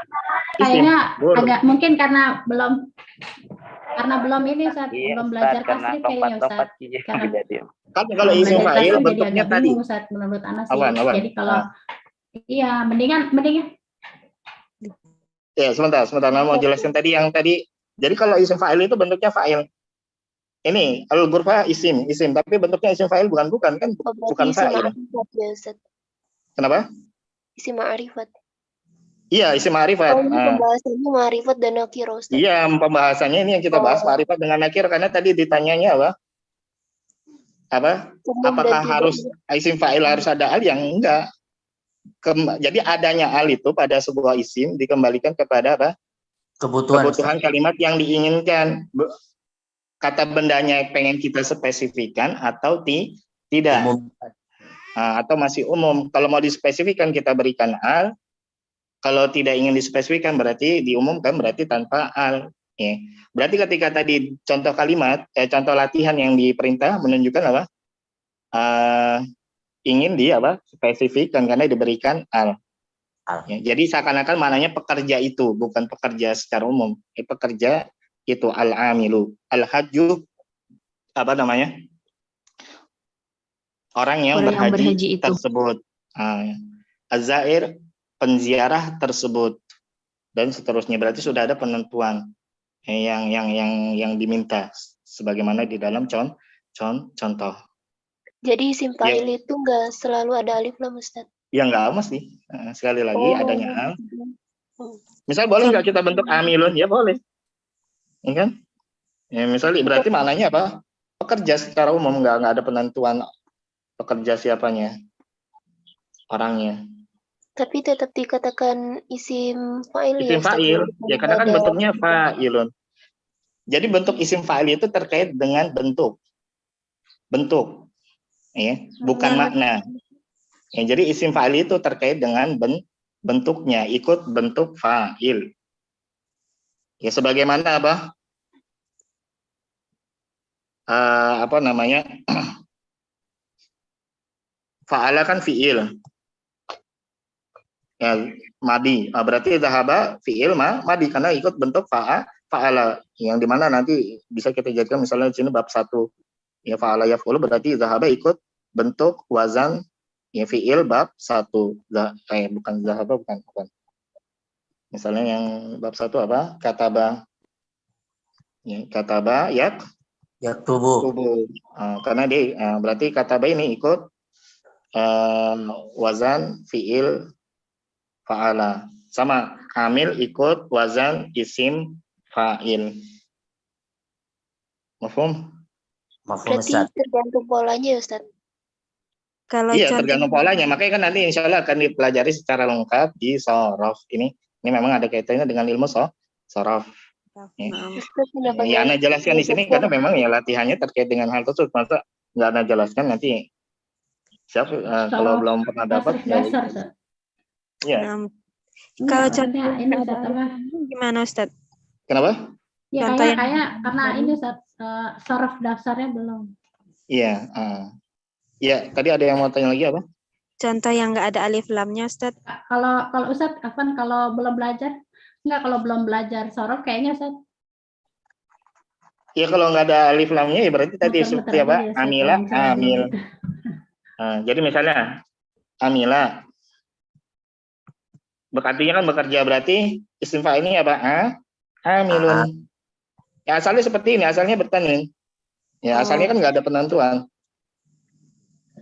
Kayaknya agak mungkin karena belum Karena belum ini Ustaz, Iya, belum Ustaz, belajar karena tasrif kayaknya Ustaz. lompat-lompatnya Karena jadi. Kan kalau isim belajar fa'il tasrif jadi bentuknya agak tadi. bingung Ustaz menurut Ana sih. Awan. Jadi kalau iya mendingan Ya, sebentar. Nah, mau jelaskan tadi yang tadi. Jadi kalau isim fa'il itu bentuknya fa'il. Ini al-ghurfah isim, tapi bentuknya isim fa'il bukan kan? Bukan Isim fa'il. ma'rifat ya Ustaz. Kenapa? Isim ma'rifat. Iya, isim ma'rifat. Oh, ini pembahasannya ma'rifat dan nakirah Ustaz. Iya, pembahasannya ini yang kita bahas ma'rifat dengan nakir karena tadi ditanyanya apa? Apakah harus isim fa'il harus ada al? Yang enggak. Jadi adanya al itu pada sebuah isim dikembalikan kepada apa? Kebutuhan kalimat yang diinginkan. Kata bendanya pengen kita spesifikkan atau tidak. Atau masih umum. Kalau mau dispesifikkan kita berikan al. Kalau tidak ingin dispesifikkan berarti diumumkan berarti tanpa al. Ya. Berarti ketika tadi contoh kalimat, contoh latihan yang diperintah menunjukkan apa? Ingin spesifikkan karena diberikan al. Ya, jadi seakan-akan maknanya pekerja itu bukan pekerja secara umum. Pekerja itu al-amilu, al-hajju orang yang berhaji tersebut. Az-zair penziarah tersebut dan seterusnya. Berarti sudah ada penentuan yang diminta sebagaimana di dalam contoh. Jadi isim fa'il itu enggak selalu ada alif lam Ustaz. Ya enggak mesti. Sekali lagi adanya al. Misal boleh enggak kita bentuk amilun? Ya boleh. Ya kan? Ya, misalnya berarti maknanya apa? Pekerja secara umum enggak ada penentuan pekerja siapanya. Orangnya. Tapi tetap dikatakan isim fa'il isim ya Ustaz. Fa'il. Ya karena kan bentuknya fa'ilun. Jadi bentuk isim fa'il itu terkait dengan bentuk. Ya, bukan makna. Ya, jadi isim fa'il itu terkait dengan bentuknya, ikut bentuk fa'il. Ya sebagaimana fa'ala kan fi'il. Ya, madi. Berarti zahaba fi'il madi karena ikut bentuk fa'ala yang dimana nanti bisa kita jadikan misalnya di sini bab 1. Ya fa'ala yaf'ulu berarti zahaba ikut bentuk wazan ya fi'il bab 1. Bukan zahaba bukan. Misalnya yang bab 1 apa? Kataba. Ya, kataba yaktubu. Karena dia berarti kataba ini ikut wazan fi'il fa'ala. Sama amil ikut wazan isim fa'il. Mafhum? Berarti tergantung polanya ya Ustaz. Iya, tergantung polanya. Makanya kan nanti insya Allah akan dipelajari secara lengkap di sorof. Ini memang ada kaitannya dengan ilmu sorof. Ya, Ana jelaskan di sini karena memang ya latihannya terkait dengan hal tersebut. Masa nggak Ana jelaskan nanti kalau belum pernah dapat. Ya. Kalau contoh gimana Ustaz? Kenapa? Ya kayak karena ini Ustaz sorof dasarnya belum. Iya. Ya, tadi ada yang mau tanya lagi apa? Contoh yang nggak ada alif lamnya, Ustaz. Kalau Ustaz, kalau belum belajar? Enggak, kalau belum belajar sorof kayaknya, Ustaz. Ya, kalau nggak ada alif lamnya, ya berarti tadi seperti apa? Amila, amil. Jadi misalnya, amila. Artinya kan bekerja, berarti isim fa'ilnya apa? Amilun. Ya, asalnya seperti ini, asalnya bertanwin. Ya, asalnya kan nggak ada penentuan.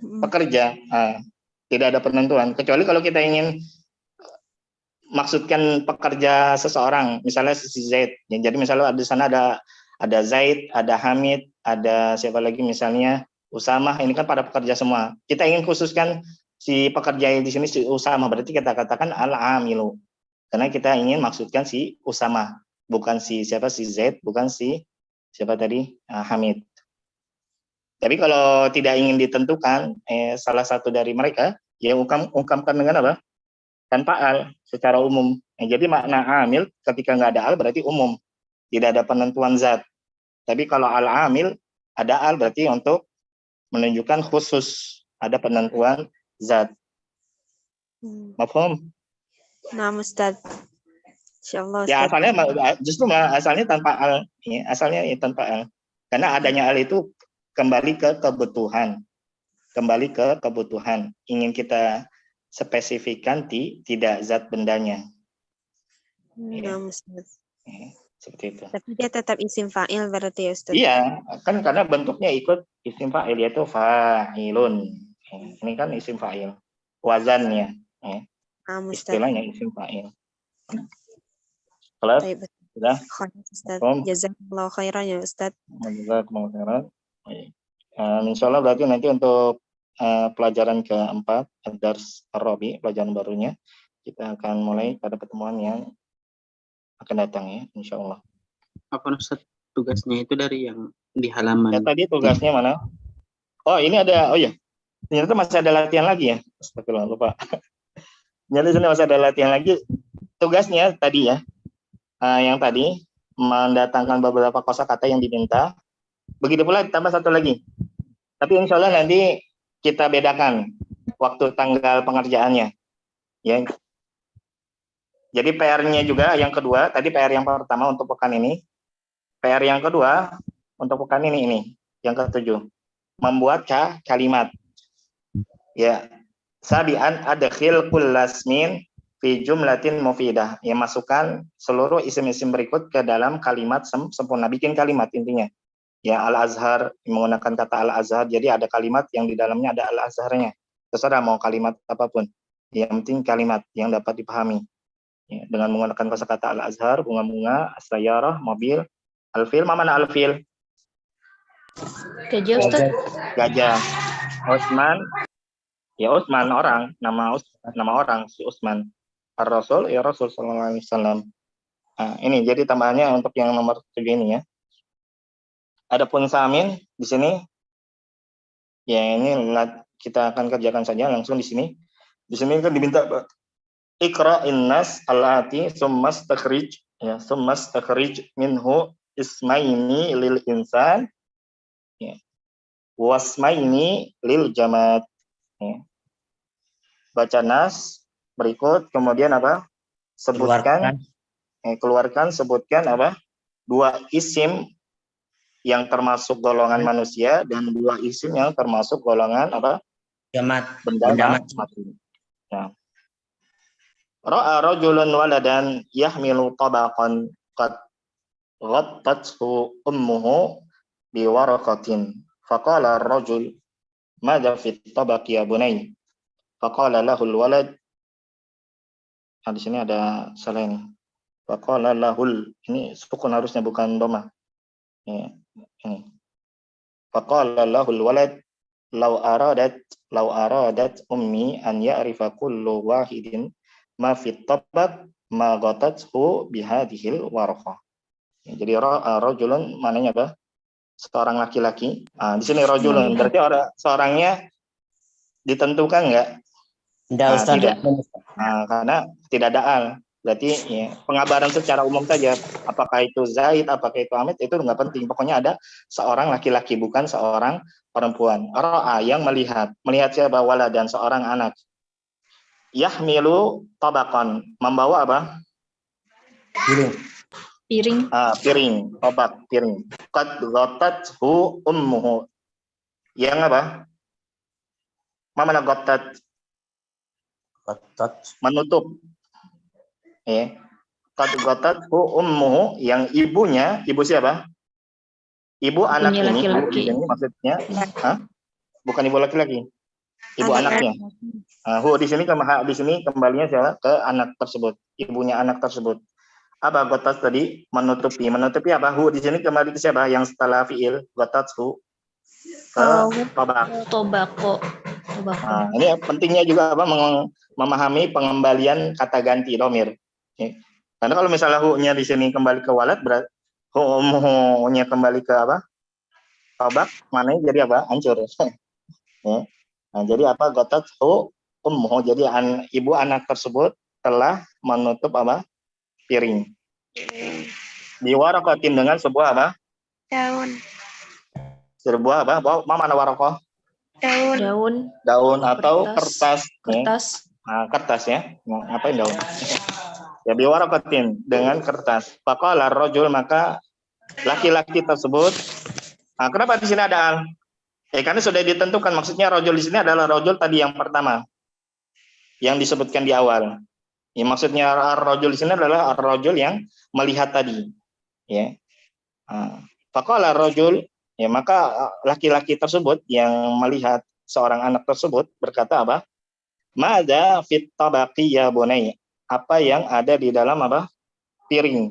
Pekerja, tidak ada penentuan kecuali kalau kita ingin maksudkan pekerja seseorang, misalnya si Zaid. Jadi misalnya di sana ada Zaid, ada Hamid, ada siapa lagi misalnya Usamah. Ini kan pada pekerja semua. Kita ingin khususkan si pekerja di sini si Usamah, berarti kita katakan al-amilu karena kita ingin maksudkan si Usamah, bukan si Zaid, bukan si siapa tadi Hamid. Tapi kalau tidak ingin ditentukan salah satu dari mereka, ya ungkapkan dengan apa? Tanpa al secara umum. Jadi makna amil ketika nggak ada al berarti umum, tidak ada penentuan zat. Tapi kalau al-amil ada al berarti untuk menunjukkan khusus, ada penentuan zat. Mafhum? Nah, Ustaz. Insyaallah Ya Ustaz. asalnya tanpa al, ya, asalnya ya, tanpa al. Karena adanya al itu kembali ke kebutuhan. Ingin kita spesifikkan tidak zat bendanya. Nah, Ustaz. Ya, seperti itu. Tapi dia tetap isim fa'il berarti ya Ustaz. Iya, kan karena bentuknya ikut isim fa'il yaitu fa'ilun. Ini kan isim fa'il. Wazannya, ya. Istilahnya isim fa'il. Kelas? Sudah? Ustaz. Jazakallahu khairan ya Ustaz. Jazakallahu khairan. Insyaallah berarti nanti untuk pelajaran keempat, Ad-Dars Ar-Rabi, pelajaran barunya, kita akan mulai pada pertemuan yang akan datang ya, insyaallah. Apa Ustaz tugasnya itu dari yang di halaman? Ya, tadi tugasnya mana? Oh, ini ada, oh ya, ternyata masih ada latihan lagi ya. Astagfirullah, lupa. Ternyata sini masih ada latihan lagi. Tugasnya tadi ya, yang tadi mendatangkan beberapa kosakata yang diminta. Begitu pula ditambah satu lagi. Tapi insya Allah nanti kita bedakan waktu tanggal pengerjaannya. Ya. Jadi PR-nya juga yang kedua, tadi PR yang pertama untuk pekan ini. PR yang kedua untuk pekan ini yang ketujuh. Membuat kalimat. Ya. Sabian adkhil kullasmin fi jumlatin mufidah, yang masukkan seluruh isim-isim berikut ke dalam kalimat sempurna. Bikin kalimat intinya. Ya, Al-Azhar, menggunakan kata Al-Azhar, jadi ada kalimat yang di dalamnya ada Al-Azharnya. Terserah mau kalimat apapun. Yang penting kalimat yang dapat dipahami. Ya, dengan menggunakan kosakata Al-Azhar, bunga-bunga, as-sayyarah, mobil, al-fil, mana al-fil? Gajah Ustaz. Gajah. Utsman. Ya Utsman orang, nama orang si Utsman. Ar-Rasul, ya Rasul sallallahu alaihi wasallam. Nah, ini jadi tambahannya untuk yang nomor 7 ini ya. Adapun Samin di sini, ya ini kita akan kerjakan saja langsung di sini. Di sini kan diminta Iqra'in nas al-ati summas takhrij, ya summas takhrij minhu ismaini lil insan, ya wasmaini lil jamad. Ya. Baca nas berikut, kemudian apa? Keluarkan, sebutkan apa? Dua isim yang termasuk golongan manusia dan dua isim yang termasuk golongan apa? Benda mati. Ya. Ra'a rajulun waladan yahmilu tabaqan qad ghattathu ummuhu biwaraqatin. Faqala ar-rajul madza fi tabaqi ya bunay? Faqala lahul walad. Nah, di sini ada salah ini. Faqala lahul, ini sukun harusnya bukan dhamma. Ya, ini. Faqala lahul walad law aradat ummi an ya'rifa kullu wahidin ma fit tabaq ma ghatathu bihadhil warqah. Ya, jadi rajulun maknanya apa? Seorang laki-laki. Nah, di sini rajulun berarti seorangnya ditentukan enggak? Tidak. Karena tidak ada al. Berarti ya, pengabaran secara umum saja. Apakah itu Zaid, apakah itu Amit, itu nggak penting. Pokoknya ada seorang laki-laki, bukan seorang perempuan. Ra'a yang melihat. Melihat siapa? Waladan, seorang anak. Yahmilu tabaqan. Membawa apa? Piring. Piring. Tabaq, piring. Qad ghatathu ummuhu. Yang apa? Mana ghatat? Menutup. Ya. Qad ghatathu ummuhu, yang ibunya, ibu siapa? Ibu anak ini, laki-laki. Ini maksudnya, bukan ibu laki-laki. Ibu anaknya. Di sini kembalinya siapa? Ke anak tersebut, ibunya anak tersebut. Apa ghatat tadi? Menutupi. Menutupi apa? Di sini kembali ke siapa? Yang setelah fiil ghatathu. Tobako. Nah, ini pentingnya juga apa? Memahami pengembalian kata ganti domir. Ya. Karena kalau misalnya hu-nya di sini kembali ke walad, berarti hu-nya kembali ke apa? Tabak, maknanya jadi apa? Hancur. Ya. Nah, jadi apa? Ghatat hu ummuhu. Jadi ibu anak tersebut telah menutup apa? Piring. Biwaraqatin, dengan sebuah apa? Daun. Sebuah apa? Mana waraqah? Daun atau kertas. Kertas. Kertas ya. Ngapain daun? Ya biwaraqatin, dengan kertas. Faqala rajul, maka laki-laki tersebut. Nah, kenapa di sini ada al? Karena sudah ditentukan, maksudnya rajul di sini adalah rajul tadi yang pertama yang disebutkan di awal. Ya, maksudnya ar-rajul di sini adalah ar-rajul yang melihat tadi. Ya. Faqala rajul, ya maka laki-laki tersebut yang melihat seorang anak tersebut berkata apa? Mada fit tabaqi ya bunai. Apa yang ada di dalam apa? Piring.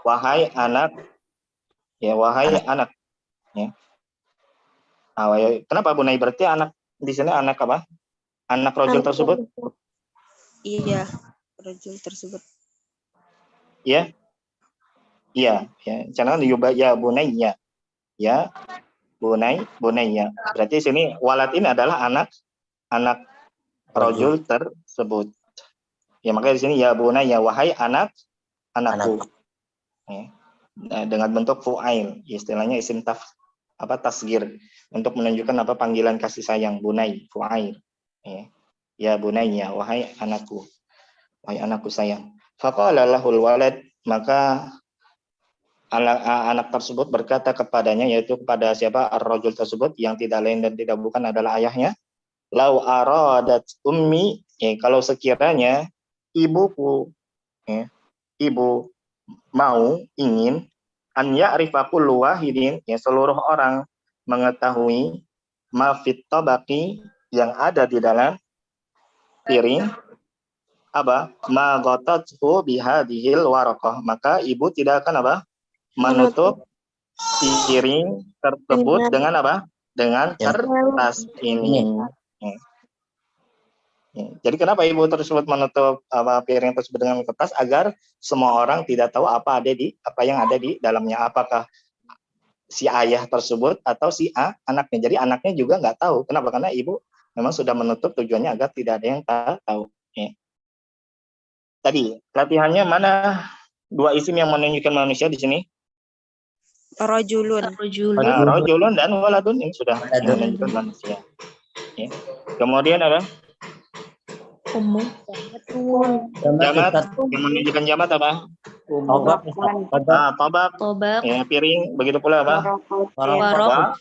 Wahai anak. Ya, wahai anak. Ya. Kenapa bunai berarti anak di sini anak apa? Anak rajul tersebut? Iya, rajul tersebut. Ya. Iya, ya. Jangan diubah ya bunayya. Ya. Bunayya. Berarti sini walad ini adalah anak rajul tersebut. Ya, makanya di sini ya bunayya, wahai anakku. Ya. Nah, dengan bentuk fu'ail, istilahnya isim tasgir untuk menunjukkan apa panggilan kasih sayang, bunay, fu'ail. Ya bunayya, wahai anakku. Wahai anakku sayang. Faqala lahul walad, maka anak tersebut berkata kepadanya, yaitu kepada siapa? Ar-rajul tersebut yang tidak lain dan tidak bukan adalah ayahnya. Lau aradat ummi, kalau sekiranya ibuku, ibu mau ingin an ya'rifa kullu wahidin, seluruh orang mengetahui ma fit tabaqi, yang ada di dalam piring, apa? Ma ghatathu bihadhil waraqah, maka ibu tidak akan apa? Menutup piring tersebut dengan apa? Dengan kertas ini. Jadi kenapa ibu tersebut menutup piring tersebut dengan kertas? Agar semua orang tidak tahu apa yang ada di dalamnya. Apakah si ayah tersebut atau si anaknya. Jadi anaknya juga nggak tahu. Kenapa? Karena ibu memang sudah menutup, tujuannya agar tidak ada yang tahu. Tadi latihannya mana dua isim yang menunjukkan manusia di sini? Rajulun. Nah, rajulun dan waladun ini sudah menunjukkan manusia. Kemudian ada jamat, yang menunjukkan jamat apa? Tabak. Ya, piring, begitu pula apa?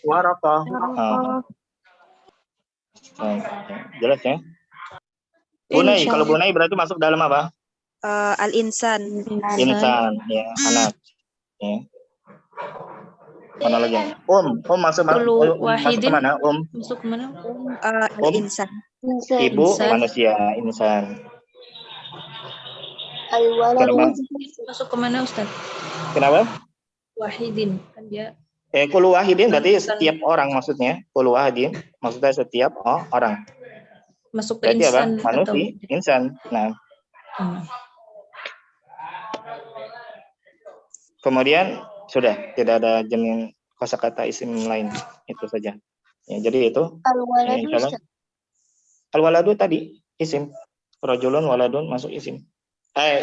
Waraqah. Jelas ya? Bunai, kalau bunai berarti masuk dalam apa? Al-insan. Insan, ya, anak. Ya. Mana lagi? Masuk kemana? Masuk kemana? Al-insan. Ibu manusia, insan. Masuk kemana, Ustaz? Kenapa? Wahidin, kan dia. Kulu wahidin berarti setiap orang maksudnya. Kulu wahidin maksudnya setiap orang. Masuk ke berarti insan apa? Manusia, insan. Nah. Kemudian sudah tidak ada jenis kosakata isim lain, itu saja. Ya, jadi itu. Al-waladu tadi isim. Rajulun waladun masuk isim.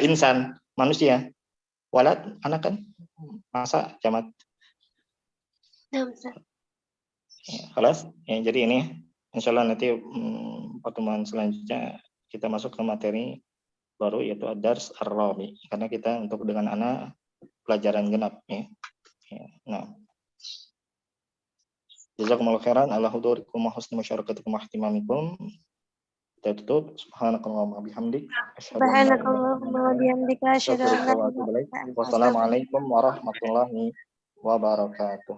Insan, manusia. Walad, anak kan? Masa jamat. Kelas. Ya, jadi ini insya Allah nanti pertemuan selanjutnya kita masuk ke materi baru, yaitu ad-dars ar-rabi, karena kita untuk dengan anak pelajaran genap ya. Nah, jazakumullahu khairan ala hudurikum wa husni musyarakatikum wa ihtimamikum. Kita tutup. Subhanakallahumma bihamdik asyhadu an la ilaha illa anta. Wassalamualaikum warahmatullahi wabarakatuh.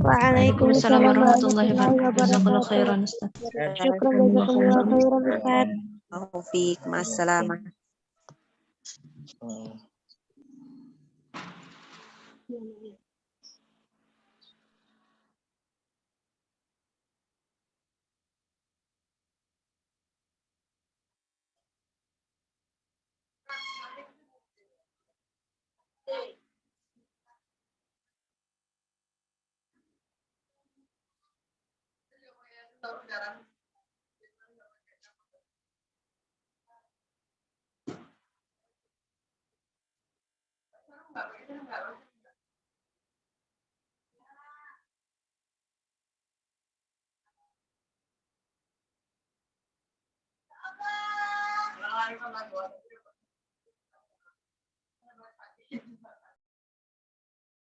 Waalaikumsalam warahmatullahi wabarakatuh. Jazakallahu khairan, Ustaz. Syukran jazakallahu khairan, Ustaz. Taufik, masalamah.